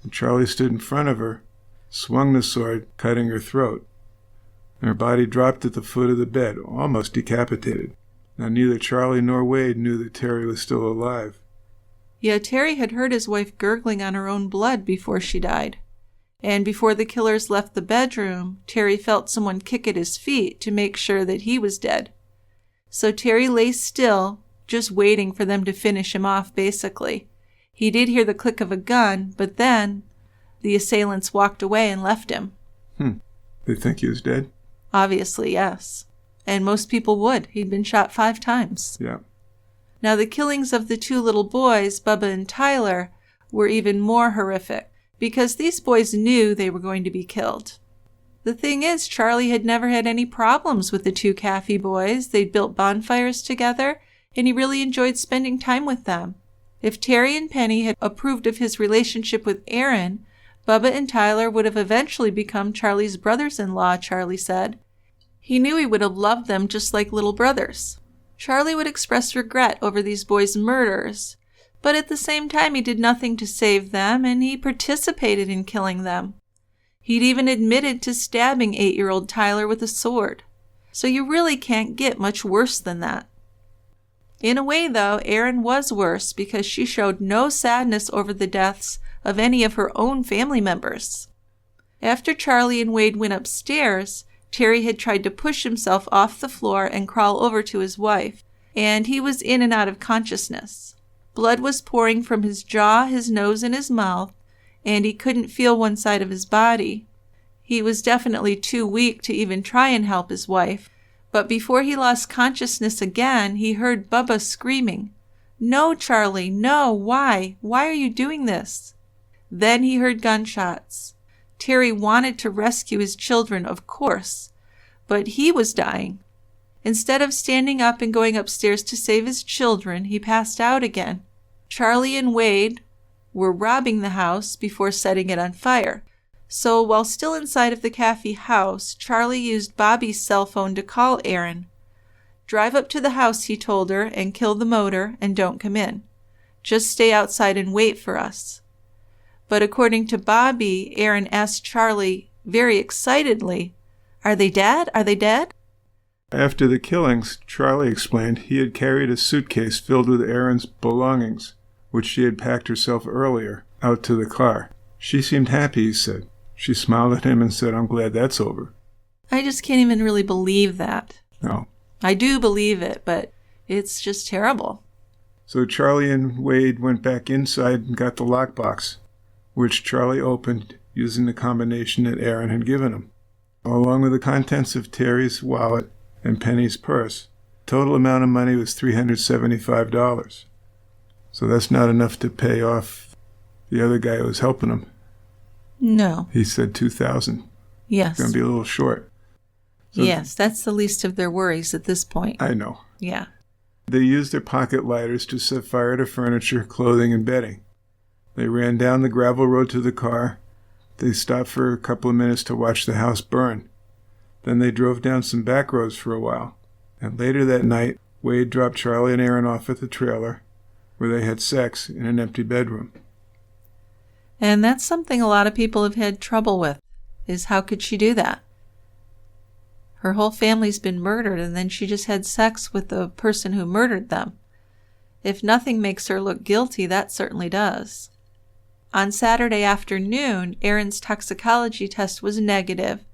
And Charlie stood in front of her, swung the sword, cutting her throat. And her body dropped at the foot of the bed, almost decapitated. Now neither Charlie nor Wade knew that Terry was still alive. Yeah, Terry had heard his wife gurgling on her own blood before she died. And before the killers left the bedroom, Terry felt someone kick at his feet to make sure that he was dead. So Terry lay still, just waiting for them to finish him off, basically. He did hear the click of a gun, but then the assailants walked away and left him. They think he was dead? Obviously, yes. And most people would. He'd been shot 5 times. Yeah. Now, the killings of the 2 little boys, Bubba and Tyler, were even more horrific, because these boys knew they were going to be killed. The thing is, Charlie had never had any problems with the 2 Caffey boys. They'd built bonfires together, and he really enjoyed spending time with them. If Terry and Penny had approved of his relationship with Erin, Bubba and Tyler would have eventually become Charlie's brothers-in-law, Charlie said. He knew he would have loved them just like little brothers. Charlie would express regret over these boys' murders, but at the same time he did nothing to save them, and he participated in killing them. He'd even admitted to stabbing 8-year-old Tyler with a sword. So you really can't get much worse than that. In a way, though, Erin was worse because she showed no sadness over the deaths of any of her own family members. After Charlie and Wade went upstairs, Terry had tried to push himself off the floor and crawl over to his wife, and he was in and out of consciousness. Blood was pouring from his jaw, his nose, and his mouth, and he couldn't feel one side of his body. He was definitely too weak to even try and help his wife, but before he lost consciousness again, he heard Bubba screaming, "No, Charlie, no, why? Why are you doing this?" Then he heard gunshots. Terry wanted to rescue his children, of course, but he was dying. Instead of standing up and going upstairs to save his children, he passed out again. Charlie and Wade were robbing the house before setting it on fire. So while still inside of the Caffey house, Charlie used Bobby's cell phone to call Erin. "Drive up to the house," he told her, "and kill the motor and don't come in. Just stay outside and wait for us." But according to Bobby, Erin asked Charlie very excitedly, "Are they dead? Are they dead?" After the killings, Charlie explained he had carried a suitcase filled with Erin's belongings, which she had packed herself earlier, out to the car. She seemed happy, he said. She smiled at him and said, "I'm glad that's over." I just can't even really believe that. No. I do believe it, but it's just terrible. So Charlie and Wade went back inside and got the lockbox, which Charlie opened using the combination that Erin had given him, along with the contents of Terry's wallet and Penny's purse. Total amount of money was $375. So that's not enough to pay off the other guy who was helping him. No. He said $2,000. Yes. It's going to be a little short. So yes, that's the least of their worries at this point. I know. Yeah. They used their pocket lighters to set fire to furniture, clothing, and bedding. They ran down the gravel road to the car. They stopped for a couple of minutes to watch the house burn. Then they drove down some back roads for a while. And later that night, Wade dropped Charlie and Erin off at the trailer, where they had sex in an empty bedroom. And that's something a lot of people have had trouble with, is how could she do that? Her whole family's been murdered, and then she just had sex with the person who murdered them. If nothing makes her look guilty, that certainly does. On Saturday afternoon, Erin's toxicology test was negative.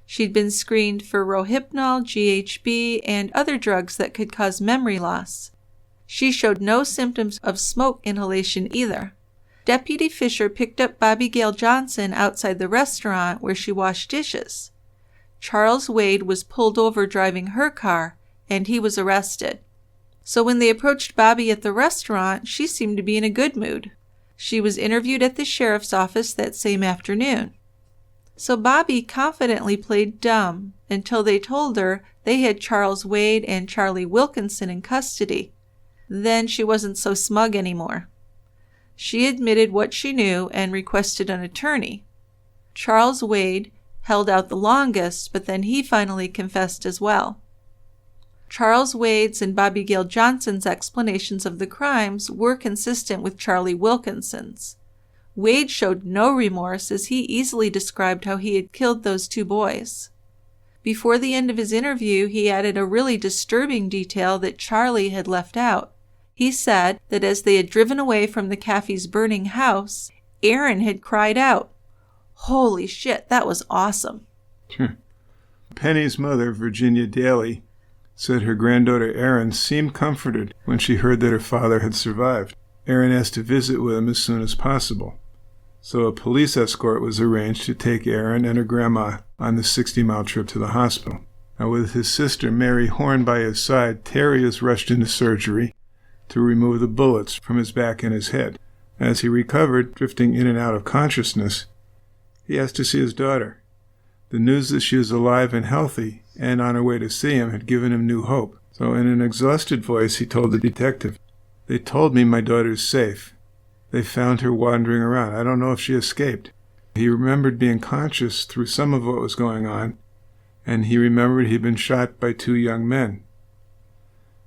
She'd been screened for Rohypnol, GHB, and other drugs that could cause memory loss. She showed no symptoms of smoke inhalation either. Deputy Fisher picked up Bobby Gail Johnson outside the restaurant where she washed dishes. Charles Wade was pulled over driving her car, and he was arrested. So when they approached Bobby at the restaurant, she seemed to be in a good mood. She was interviewed at the sheriff's office that same afternoon. So Bobby confidently played dumb until they told her they had Charles Wade and Charlie Wilkinson in custody. Then she wasn't so smug anymore. She admitted what she knew and requested an attorney. Charles Wade held out the longest, but then he finally confessed as well. Charles Wade's and Bobby Gail Johnson's explanations of the crimes were consistent with Charlie Wilkinson's. Wade showed no remorse as he easily described how he had killed those two boys. Before the end of his interview, he added a really disturbing detail that Charlie had left out. He said that as they had driven away from the Caffey's burning house, Erin had cried out, "Holy shit, that was awesome." Penny's mother, Virginia Daly, said her granddaughter Erin seemed comforted when she heard that her father had survived. Erin asked to visit with him as soon as possible. So a police escort was arranged to take Erin and her grandma on the 60-mile trip to the hospital. Now, with his sister Mary Horn by his side, Terry was rushed into surgery to remove the bullets from his back and his head. As he recovered, drifting in and out of consciousness, he asked to see his daughter. The news that she was alive and healthy and on her way to see him had given him new hope. So in an exhausted voice, he told the detective, "They told me my daughter's safe. They found her wandering around. I don't know if she escaped." He remembered being conscious through some of what was going on, and he remembered he'd been shot by two young men.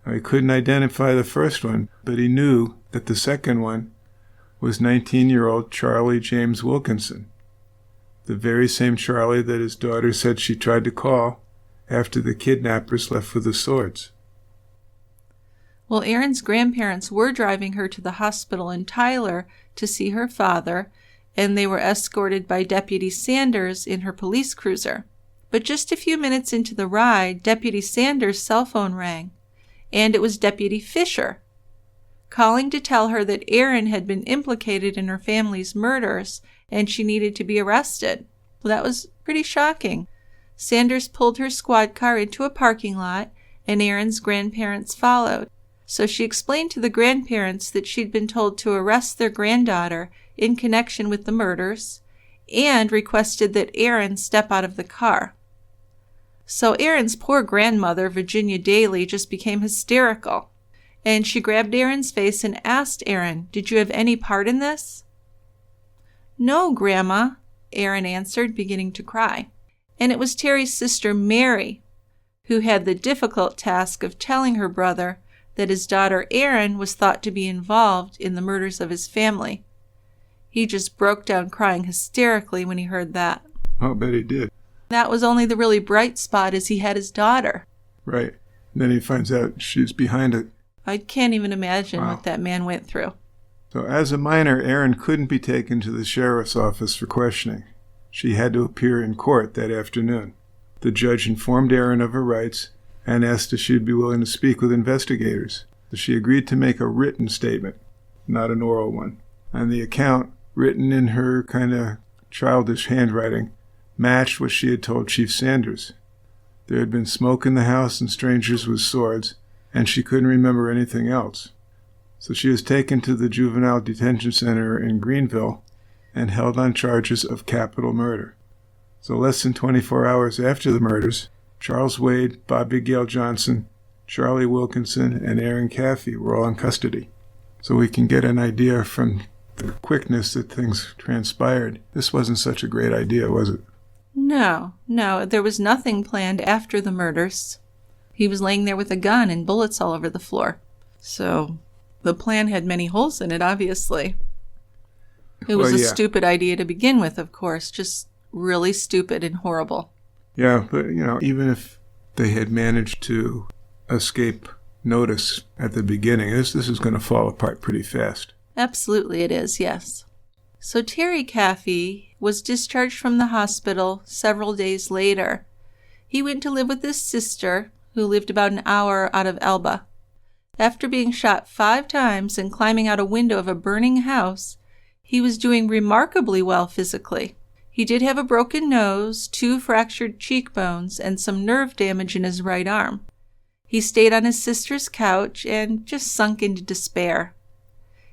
Now, he couldn't identify the first one, but he knew that the second one was 19-year-old Charlie James Wilkinson, the very same Charlie that his daughter said she tried to call after the kidnappers left with the swords. Well, Erin's grandparents were driving her to the hospital in Tyler to see her father, and they were escorted by Deputy Sanders in her police cruiser. But just a few minutes into the ride, Deputy Sanders' cell phone rang, and it was Deputy Fisher, calling to tell her that Erin had been implicated in her family's murders and she needed to be arrested. Well, that was pretty shocking. Sanders pulled her squad car into a parking lot, and Erin's grandparents followed. So she explained to the grandparents that she'd been told to arrest their granddaughter in connection with the murders and requested that Erin step out of the car. So Erin's poor grandmother, Virginia Daly, just became hysterical. And she grabbed Erin's face and asked Erin, "Did you have any part in this?" "No, Grandma," Erin answered, beginning to cry. And it was Terry's sister Mary who had the difficult task of telling her brother that his daughter Erin was thought to be involved in the murders of his family. He just broke down crying hysterically when he heard that. I'll bet he did. That was only the really bright spot, as he had his daughter. Right. And then he finds out she's behind it. I can't even imagine Wow. what that man went through. So as a minor, Erin couldn't be taken to the sheriff's office for questioning. She had to appear in court that afternoon. The judge informed Erin of her rights and asked if she'd be willing to speak with investigators. So she agreed to make a written statement, not an oral one. And the account, written in her kind of childish handwriting, matched what she had told Chief Sanders. There had been smoke in the house and strangers with swords, and she couldn't remember anything else. So she was taken to the juvenile detention center in Greenville and held on charges of capital murder. So less than 24 hours after the murders, Charles Wade, Bobby Gale Johnson, Charlie Wilkinson, and Erin Caffey were all in custody. So we can get an idea from the quickness that things transpired. This wasn't such a great idea, was it? No, there was nothing planned after the murders. He was laying there with a gun and bullets all over the floor. So the plan had many holes in it, obviously. It was a stupid idea to begin with, of course, just really stupid and horrible. Yeah, but, even if they had managed to escape notice at the beginning, this is going to fall apart pretty fast. Absolutely it is, yes. So Terry Caffey was discharged from the hospital several days later. He went to live with his sister, who lived about an hour out of Alba. After being shot 5 times and climbing out a window of a burning house, he was doing remarkably well physically. He did have a broken nose, 2 fractured cheekbones, and some nerve damage in his right arm. He stayed on his sister's couch and just sunk into despair.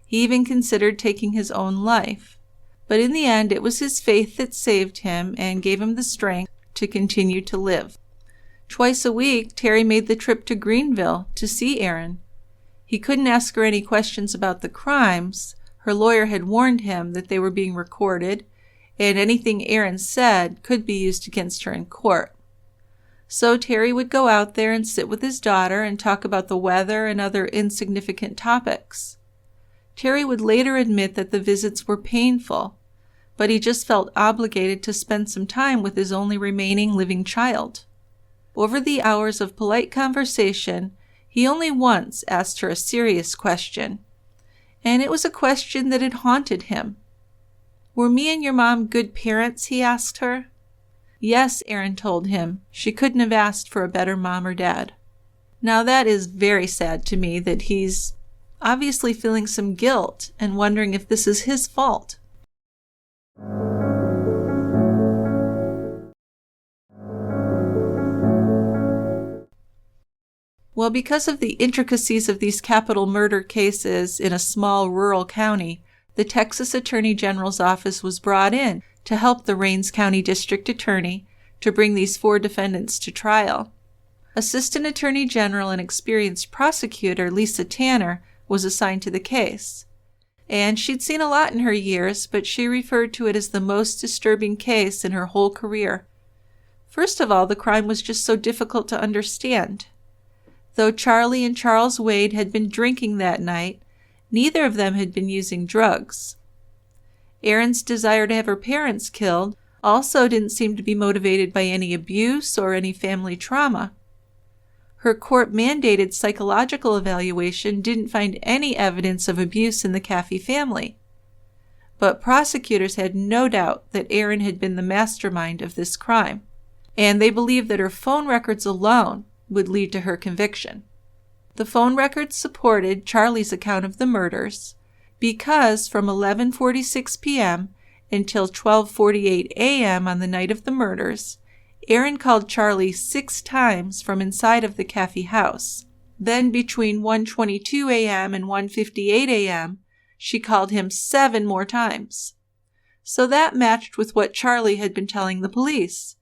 He even considered taking his own life. But in the end, it was his faith that saved him and gave him the strength to continue to live. Twice a week, Terry made the trip to Greenville to see Erin. He couldn't ask her any questions about the crimes. Her lawyer had warned him that they were being recorded, and anything Erin said could be used against her in court. So Terry would go out there and sit with his daughter and talk about the weather and other insignificant topics. Terry would later admit that the visits were painful, but he just felt obligated to spend some time with his only remaining living child. Over the hours of polite conversation, he only once asked her a serious question, and it was a question that had haunted him. "Were me and your mom good parents?" he asked her. Yes, Erin told him. She couldn't have asked for a better mom or dad. Now that is very sad to me, that he's obviously feeling some guilt and wondering if this is his fault. Well, because of the intricacies of these capital murder cases in a small rural county, the Texas Attorney General's office was brought in to help the Rains County District Attorney to bring these 4 defendants to trial. Assistant Attorney General and experienced prosecutor Lisa Tanner was assigned to the case. And she'd seen a lot in her years, but she referred to it as the most disturbing case in her whole career. First of all, the crime was just so difficult to understand. Though Charlie and Charles Wade had been drinking that night, neither of them had been using drugs. Erin's desire to have her parents killed also didn't seem to be motivated by any abuse or any family trauma. Her court-mandated psychological evaluation didn't find any evidence of abuse in the Caffey family. But prosecutors had no doubt that Erin had been the mastermind of this crime, and they believed that her phone records alone would lead to her conviction. The phone records supported Charlie's account of the murders because from 11:46 p.m. until 12:48 a.m. on the night of the murders, Erin called Charlie 6 times from inside of the Caffey house. Then between 1:22 a.m. and 1:58 a.m., she called him 7 more times. So that matched with what Charlie had been telling the police,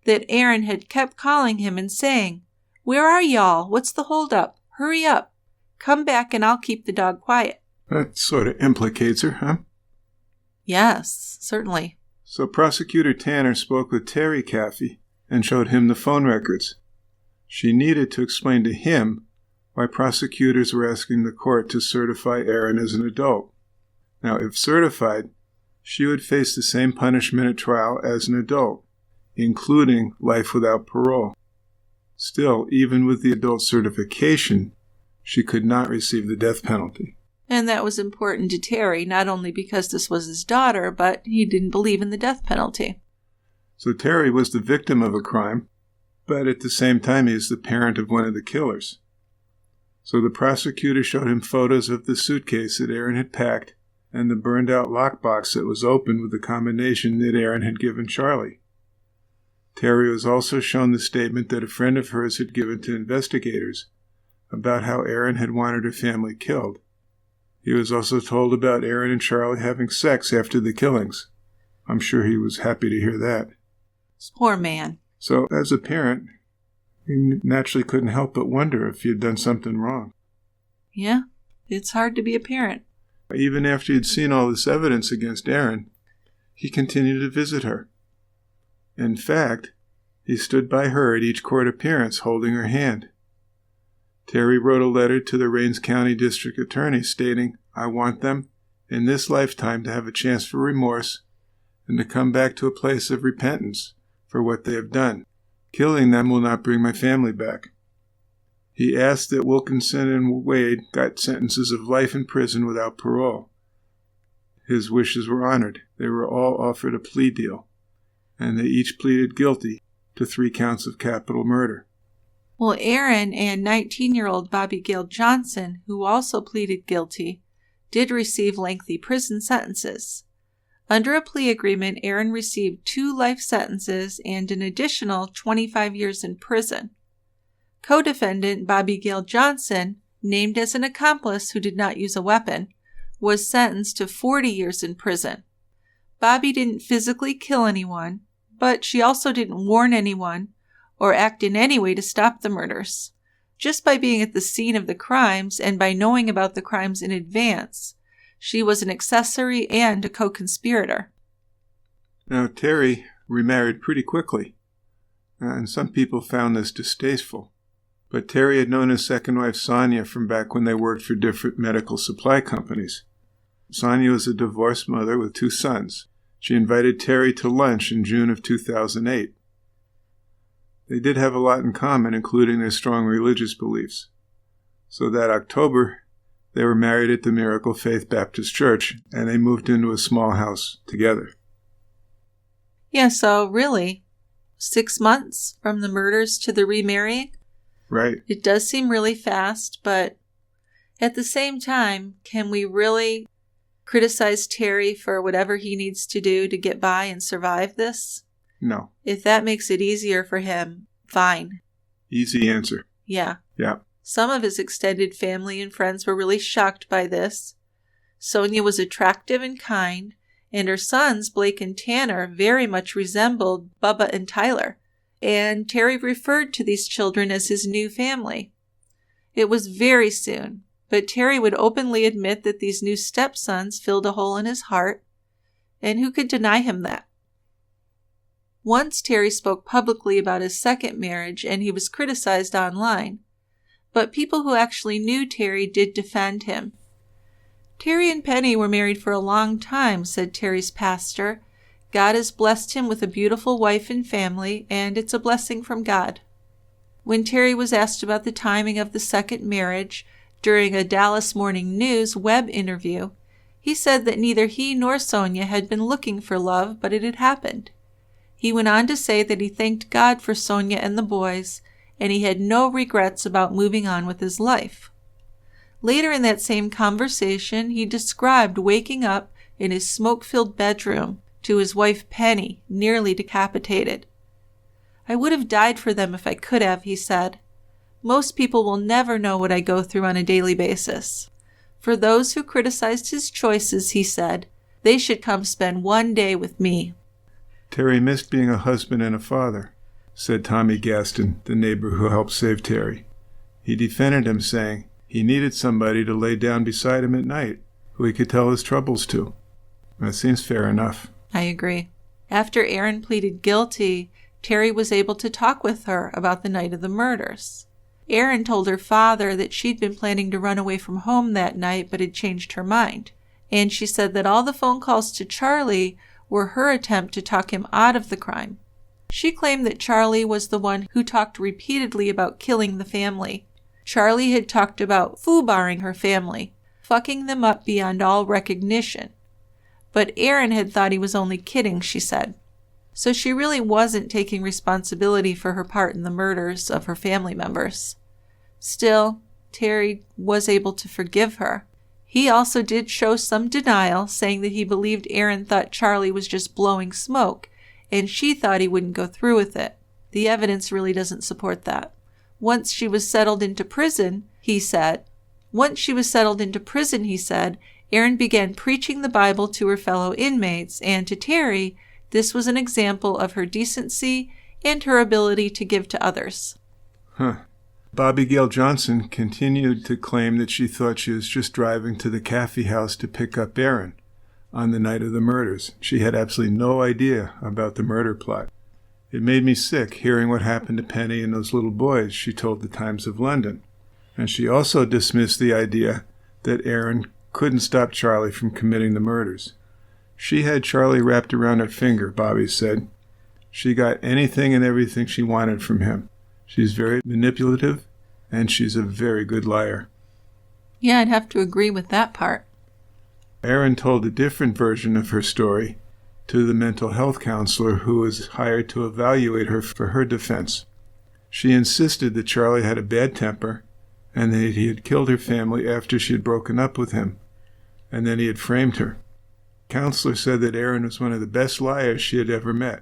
that Erin had kept calling him and saying, "Where are y'all? What's the holdup? Hurry up. Come back and I'll keep the dog quiet." That sort of implicates her, huh? Yes, certainly. So Prosecutor Tanner spoke with Terry Caffey and showed him the phone records. She needed to explain to him why prosecutors were asking the court to certify Erin as an adult. Now, if certified, she would face the same punishment at trial as an adult, including life without parole. Still, even with the adult certification, she could not receive the death penalty. And that was important to Terry, not only because this was his daughter, but he didn't believe in the death penalty. So Terry was the victim of a crime, but at the same time he is the parent of one of the killers. So the prosecutor showed him photos of the suitcase that Erin had packed and the burned-out lockbox that was opened with the combination that Erin had given Charlie. Terry was also shown the statement that a friend of hers had given to investigators about how Erin had wanted her family killed. He was also told about Erin and Charlie having sex after the killings. I'm sure he was happy to hear that. Poor man. So, as a parent, he naturally couldn't help but wonder if he had done something wrong. Yeah, it's hard to be a parent. Even after he had seen all this evidence against Erin, he continued to visit her. In fact, he stood by her at each court appearance holding her hand. Terry wrote a letter to the Rains County District Attorney stating, "I want them, in this lifetime, to have a chance for remorse and to come back to a place of repentance for what they have done. Killing them will not bring my family back." He asked that Wilkinson and Wade got sentences of life in prison without parole. His wishes were honored. They were all offered a plea deal, and they each pleaded guilty to 3 counts of capital murder. Well, Erin and 19-year-old Bobby Gail Johnson, who also pleaded guilty, did receive lengthy prison sentences. Under a plea agreement, Erin received 2 life sentences and an additional 25 years in prison. Co-defendant Bobby Gail Johnson, named as an accomplice who did not use a weapon, was sentenced to 40 years in prison. Bobby didn't physically kill anyone, but she also didn't warn anyone or act in any way to stop the murders. Just by being at the scene of the crimes and by knowing about the crimes in advance, she was an accessory and a co-conspirator. Now, Terry remarried pretty quickly, and some people found this distasteful. But Terry had known his second wife, Sonia, from back when they worked for different medical supply companies. Sonia was a divorced mother with 2 sons. She invited Terry to lunch in June of 2008. They did have a lot in common, including their strong religious beliefs. So that October, they were married at the Miracle Faith Baptist Church, and they moved into a small house together. Yeah, so really, 6 months from the murders to the remarrying? Right. It does seem really fast, but at the same time, can we really criticize Terry for whatever he needs to do to get by and survive this? No. If that makes it easier for him, fine. Easy answer. Yeah. Yeah. Some of his extended family and friends were really shocked by this. Sonia was attractive and kind, and her sons, Blake and Tanner, very much resembled Bubba and Tyler, and Terry referred to these children as his new family. It was very soon, but Terry would openly admit that these new stepsons filled a hole in his heart, and who could deny him that? Once Terry spoke publicly about his second marriage, and he was criticized online, but people who actually knew Terry did defend him. Terry and Penny were married for a long time, said Terry's pastor. God has blessed him with a beautiful wife and family, and it's a blessing from God. When Terry was asked about the timing of the second marriage during a Dallas Morning News web interview, he said that neither he nor Sonia had been looking for love, but it had happened. He went on to say that he thanked God for Sonia and the boys, and he had no regrets about moving on with his life. Later in that same conversation, he described waking up in his smoke-filled bedroom to his wife Penny, nearly decapitated. I would have died for them if I could have, he said. Most people will never know what I go through on a daily basis. For those who criticized his choices, he said, they should come spend one day with me. Terry missed being a husband and a father, said Tommy Gaston, the neighbor who helped save Terry. He defended him, saying he needed somebody to lay down beside him at night, who he could tell his troubles to. That seems fair enough. I agree. After Erin pleaded guilty, Terry was able to talk with her about the night of the murders. Erin told her father that she'd been planning to run away from home that night but had changed her mind, and she said that all the phone calls to Charlie were her attempt to talk him out of the crime. She claimed that Charlie was the one who talked repeatedly about killing the family. Charlie had talked about foobarring her family, fucking them up beyond all recognition. But Erin had thought he was only kidding, she said. So she really wasn't taking responsibility for her part in the murders of her family members. Still, Terry was able to forgive her. He also did show some denial, saying that he believed Erin thought Charlie was just blowing smoke, and she thought he wouldn't go through with it. The evidence really doesn't support that. Once she was settled into prison, he said, Erin began preaching the Bible to her fellow inmates, and to Terry, this was an example of her decency and her ability to give to others. Bobby Gail Johnson continued to claim that she thought she was just driving to the Caffey house to pick up Erin on the night of the murders. She had absolutely no idea about the murder plot. It made me sick hearing what happened to Penny and those little boys, she told the Times of London. And she also dismissed the idea that Erin couldn't stop Charlie from committing the murders. She had Charlie wrapped around her finger, Bobby said. She got anything and everything she wanted from him. She's very manipulative, and she's a very good liar. Yeah, I'd have to agree with that part. Erin told a different version of her story to the mental health counselor who was hired to evaluate her for her defense. She insisted that Charlie had a bad temper and that he had killed her family after she had broken up with him, and then he had framed her. The counselor said that Erin was one of the best liars she had ever met.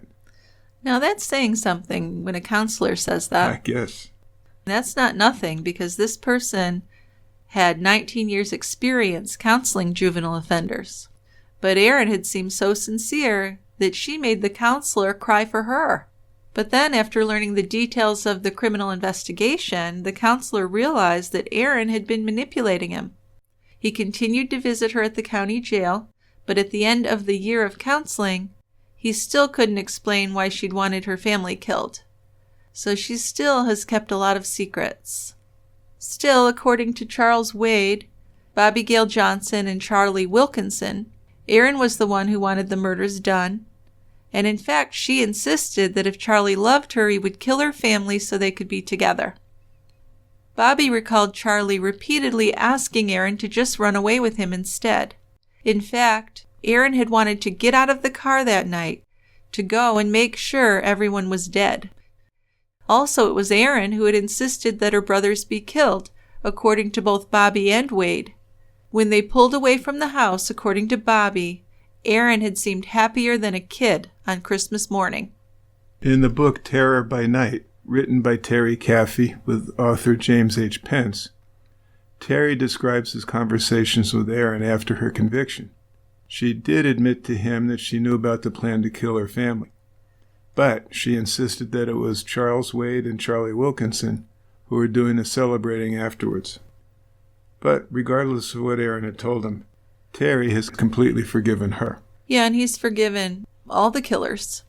Now that's saying something when a counselor says that. I guess. That's not nothing, because this person had 19 years experience counseling juvenile offenders. But Erin had seemed so sincere that she made the counselor cry for her. But then, after learning the details of the criminal investigation, the counselor realized that Erin had been manipulating him. He continued to visit her at the county jail, but at the end of the year of counseling, he still couldn't explain why she'd wanted her family killed. So she still has kept a lot of secrets. Still, according to Charles Wade, Bobby Gail Johnson, and Charlie Wilkinson, Erin was the one who wanted the murders done. And in fact, she insisted that if Charlie loved her, he would kill her family so they could be together. Bobby recalled Charlie repeatedly asking Erin to just run away with him instead. In fact, Erin had wanted to get out of the car that night to go and make sure everyone was dead. Also, it was Erin who had insisted that her brothers be killed, according to both Bobby and Wade. When they pulled away from the house, according to Bobby, Erin had seemed happier than a kid on Christmas morning. In the book Terror by Night, written by Terry Caffey with author James H. Pence, Terry describes his conversations with Erin after her conviction. She did admit to him that she knew about the plan to kill her family, but she insisted that it was Charles Wade and Charlie Wilkinson who were doing the celebrating afterwards. But regardless of what Erin had told him, Terry has completely forgiven her. Yeah, and he's forgiven all the killers.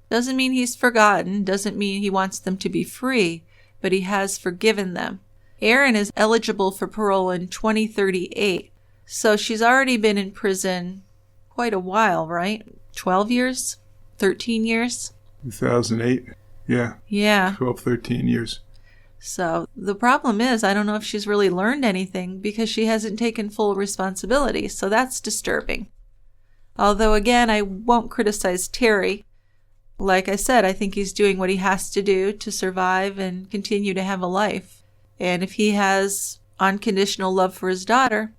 Doesn't mean he's forgotten, doesn't mean he wants them to be free, but he has forgiven them. Erin is eligible for parole in 2038, so she's already been in prison quite a while, right? 12 years? 13 years? 2008, yeah. Yeah. 12, 13 years. So the problem is, I don't know if she's really learned anything because she hasn't taken full responsibility, so that's disturbing. Although, again, I won't criticize Terry. Like I said, I think he's doing what he has to do to survive and continue to have a life. And if he has unconditional love for his daughter,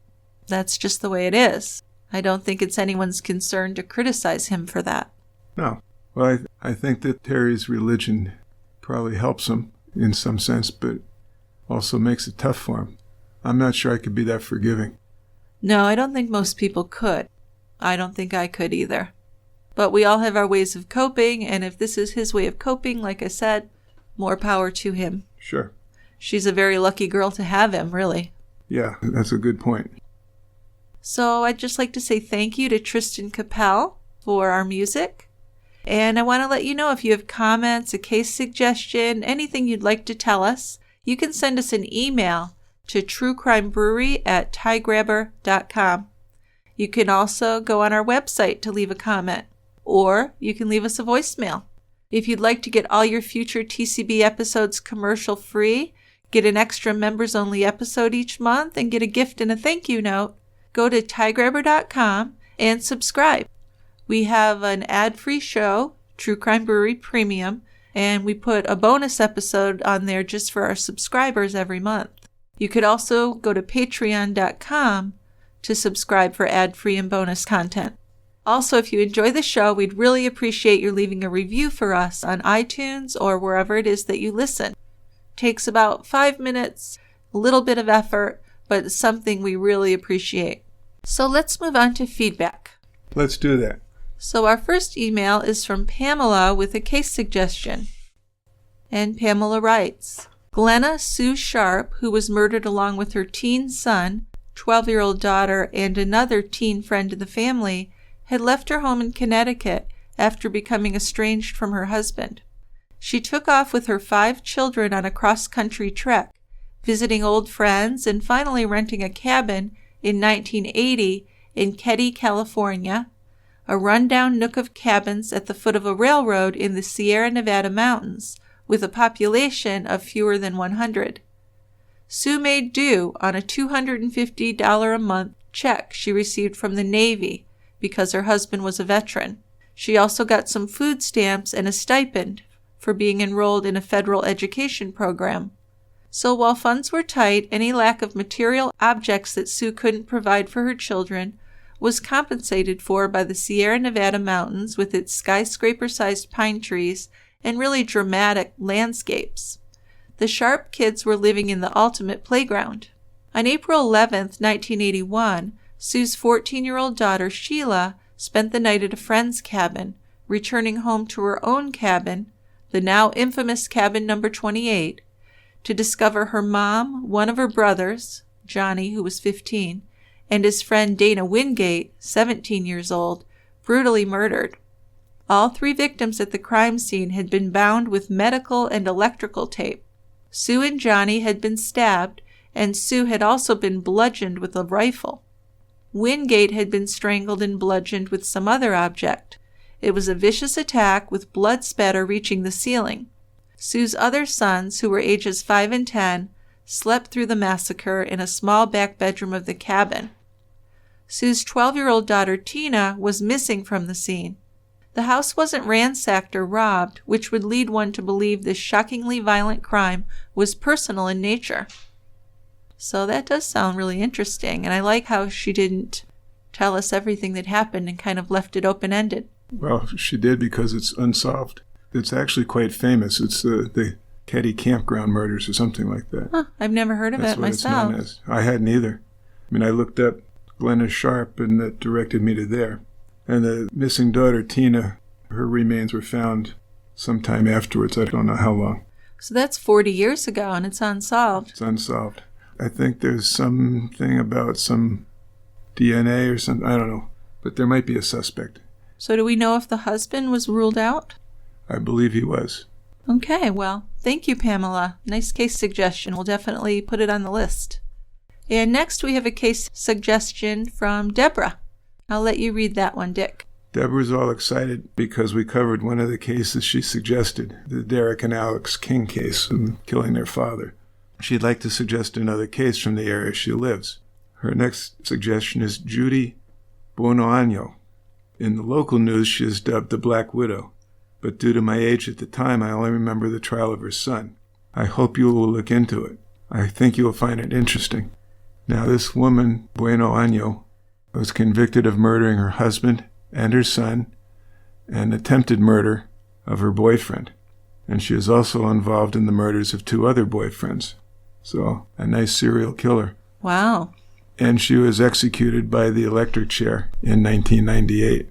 that's just the way it is. I don't think it's anyone's concern to criticize him for that. No. Well, I think that Terry's religion probably helps him in some sense, but also makes it tough for him. I'm not sure I could be that forgiving. No, I don't think most people could. I don't think I could either. But we all have our ways of coping, and if this is his way of coping, like I said, more power to him. Sure. She's a very lucky girl to have him, really. Yeah, that's a good point. So I'd just like to say thank you to Tristan Capel for our music. And I want to let you know if you have comments, a case suggestion, anything you'd like to tell us, you can send us an email to truecrimebrewery@tiegrabber.com. You can also go on our website to leave a comment, or you can leave us a voicemail. If you'd like to get all your future TCB episodes commercial-free, get an extra members-only episode each month, and get a gift and a thank you note, go to tiegrabber.com and subscribe. We have an ad-free show, True Crime Brewery Premium, and we put a bonus episode on there just for our subscribers every month. You could also go to patreon.com to subscribe for ad-free and bonus content. Also, if you enjoy the show, we'd really appreciate you leaving a review for us on iTunes or wherever it is that you listen. It takes about 5 minutes, a little bit of effort, but it's something we really appreciate. So let's move on to feedback. Let's do that. So our first email is from Pamela with a case suggestion. And Pamela writes, Glenna Sue Sharp, who was murdered along with her teen son, 12-year-old daughter, and another teen friend of the family, had left her home in Connecticut after becoming estranged from her husband. She took off with her 5 children on a cross-country trek, visiting old friends and finally renting a cabin in 1980 in Keddie, California, a rundown nook of cabins at the foot of a railroad in the Sierra Nevada mountains, with a population of fewer than 100. Sue made do on a $250 a month check she received from the Navy because her husband was a veteran. She also got some food stamps and a stipend for being enrolled in a federal education program. So while funds were tight, any lack of material objects that Sue couldn't provide for her children was compensated for by the Sierra Nevada mountains with its skyscraper-sized pine trees and really dramatic landscapes. The Sharp kids were living in the ultimate playground. On April 11th, 1981, Sue's 14-year-old daughter, Sheila, spent the night at a friend's cabin, returning home to her own cabin, the now infamous cabin number 28, to discover her mom, one of her brothers, Johnny, who was 15, and his friend Dana Wingate, 17 years old, brutally murdered. All 3 victims at the crime scene had been bound with medical and electrical tape. Sue and Johnny had been stabbed, and Sue had also been bludgeoned with a rifle. Wingate had been strangled and bludgeoned with some other object. It was a vicious attack with blood spatter reaching the ceiling. Sue's other sons, who were ages 5 and 10, slept through the massacre in a small back bedroom of the cabin. Sue's 12-year-old daughter Tina was missing from the scene. The house wasn't ransacked or robbed, which would lead one to believe this shockingly violent crime was personal in nature. So that does sound really interesting, and I like how she didn't tell us everything that happened and kind of left it open-ended. Well, she did because it's unsolved. It's actually quite famous. It's the Keddie Campground murders or something like that. Huh, I've never heard of That's it what myself. It's known as. I hadn't either. I mean, I looked up Glenna Sharp, and that directed me to there. And the missing daughter, Tina, her remains were found sometime afterwards. I don't know how long. So that's 40 years ago, and it's unsolved. It's unsolved. I think there's something about some DNA or something. I don't know. But there might be a suspect. So do we know if the husband was ruled out? I believe he was. Okay, well, thank you, Pamela. Nice case suggestion. We'll definitely put it on the list. And next we have a case suggestion from Deborah. I'll let you read that one, Dick. Deborah's all excited because we covered one of the cases she suggested, the Derek and Alex King case of killing their father. She'd like to suggest another case from the area she lives. Her next suggestion is Judy Buonoagno. In the local news, she is dubbed the Black Widow, but due to my age at the time, I only remember the trial of her son. I hope you will look into it. I think you will find it interesting. Now, this woman, Buonoagno, was convicted of murdering her husband and her son and attempted murder of her boyfriend. And she is also involved in the murders of 2 other boyfriends. So, a nice serial killer. Wow. And she was executed by the electric chair in 1998.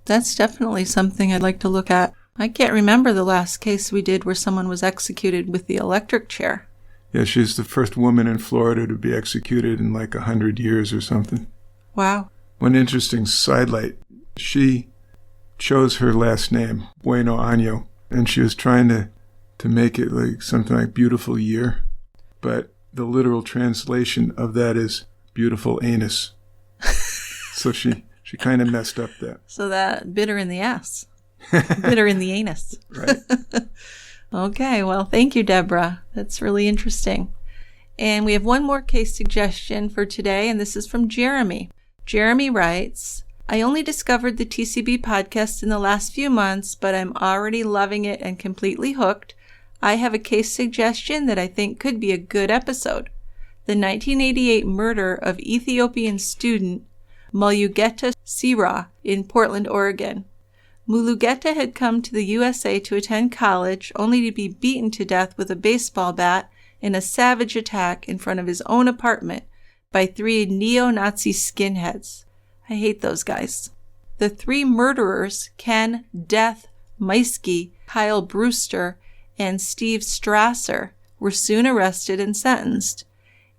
That's definitely something I'd like to look at. I can't remember the last case we did where someone was executed with the electric chair. Yeah, she's the first woman in Florida to be executed in like 100 years or something. Wow. One interesting sidelight, she chose her last name, Buonoagno, and she was trying to make it like something like beautiful year, but the literal translation of that is beautiful anus. So she kind of messed up that. So that bit her in the ass. Bit her in the anus. Right. Okay, well, thank you, Deborah. That's really interesting. And we have one more case suggestion for today, and this is from Jeremy. Jeremy writes, I only discovered the TCB podcast in the last few months, but I'm already loving it and completely hooked. I have a case suggestion that I think could be a good episode. The 1988 murder of Ethiopian student Mulugeta Sira in Portland, Oregon. Mulugeta had come to the USA to attend college, only to be beaten to death with a baseball bat in a savage attack in front of his own apartment by 3 neo-Nazi skinheads. I hate those guys. The 3 murderers, Ken Death Meiske, Kyle Brewster, and Steve Strasser, were soon arrested and sentenced,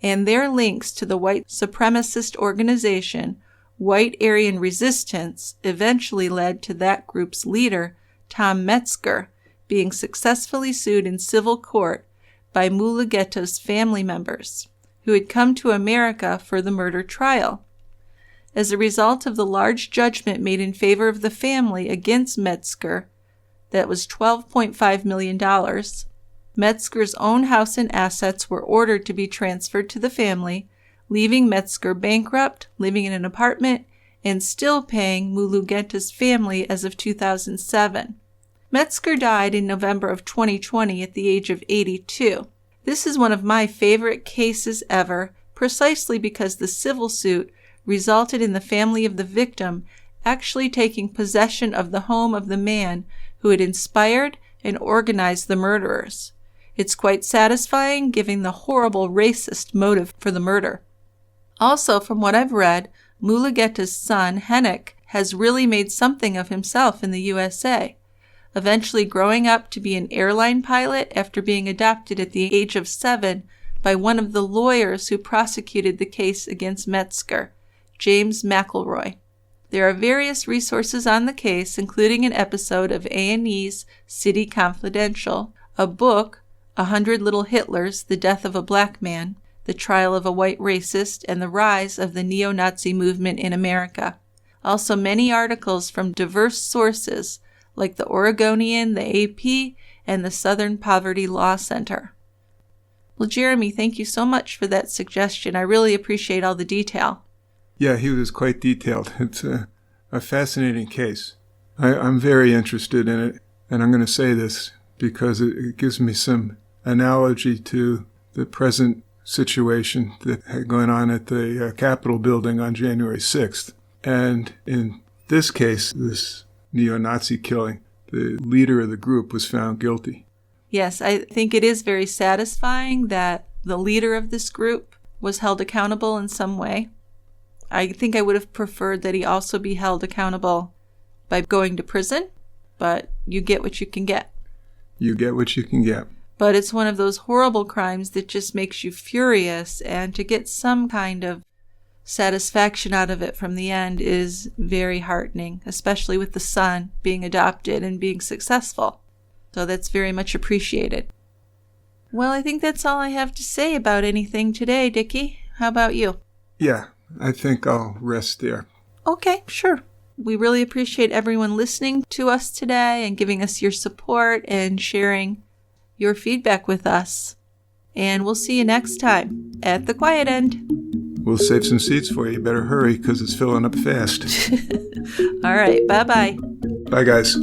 and their links to the white supremacist organization White Aryan Resistance eventually led to that group's leader, Tom Metzger, being successfully sued in civil court by Mulugeta's family members, who had come to America for the murder trial. As a result of the large judgment made in favor of the family against Metzger, that was $12.5 million, Metzger's own house and assets were ordered to be transferred to the family, leaving Metzger bankrupt, living in an apartment, and still paying Mulugeta's family as of 2007. Metzger died in November of 2020 at the age of 82. This is one of my favorite cases ever, precisely because the civil suit resulted in the family of the victim actually taking possession of the home of the man who had inspired and organized the murderers. It's quite satisfying, given the horrible racist motive for the murder. Also, from what I've read, Mulugeta's son, Henrik, has really made something of himself in the USA, eventually growing up to be an airline pilot after being adopted at the age of 7 by one of the lawyers who prosecuted the case against Metzger, James McElroy. There are various resources on the case, including an episode of A&E's City Confidential, a book, 100 Little Hitlers, The Death of a Black Man, The Trial of a White Racist, and the Rise of the Neo-Nazi Movement in America. Also many articles from diverse sources like the Oregonian, the AP, and the Southern Poverty Law Center. Well, Jeremy, thank you so much for that suggestion. I really appreciate all the detail. Yeah, he was quite detailed. It's a fascinating case. I'm very interested in it, and I'm going to say this because it gives me some analogy to the present situation that had gone on at the Capitol building on January 6th. And in this case, this neo-Nazi killing, the leader of the group was found guilty. Yes, I think it is very satisfying that the leader of this group was held accountable in some way. I think I would have preferred that he also be held accountable by going to prison, but you get what you can get. You get what you can get. But it's one of those horrible crimes that just makes you furious, and to get some kind of satisfaction out of it from the end is very heartening, especially with the son being adopted and being successful. So that's very much appreciated. Well, I think that's all I have to say about anything today, Dickie. How about you? Yeah, I think I'll rest there. Okay, sure. We really appreciate everyone listening to us today and giving us your support and sharing your feedback with us. And we'll see you next time at the Quiet End. We'll save some seats for you. You better hurry because it's filling up fast. All right. Bye-bye. Bye, guys.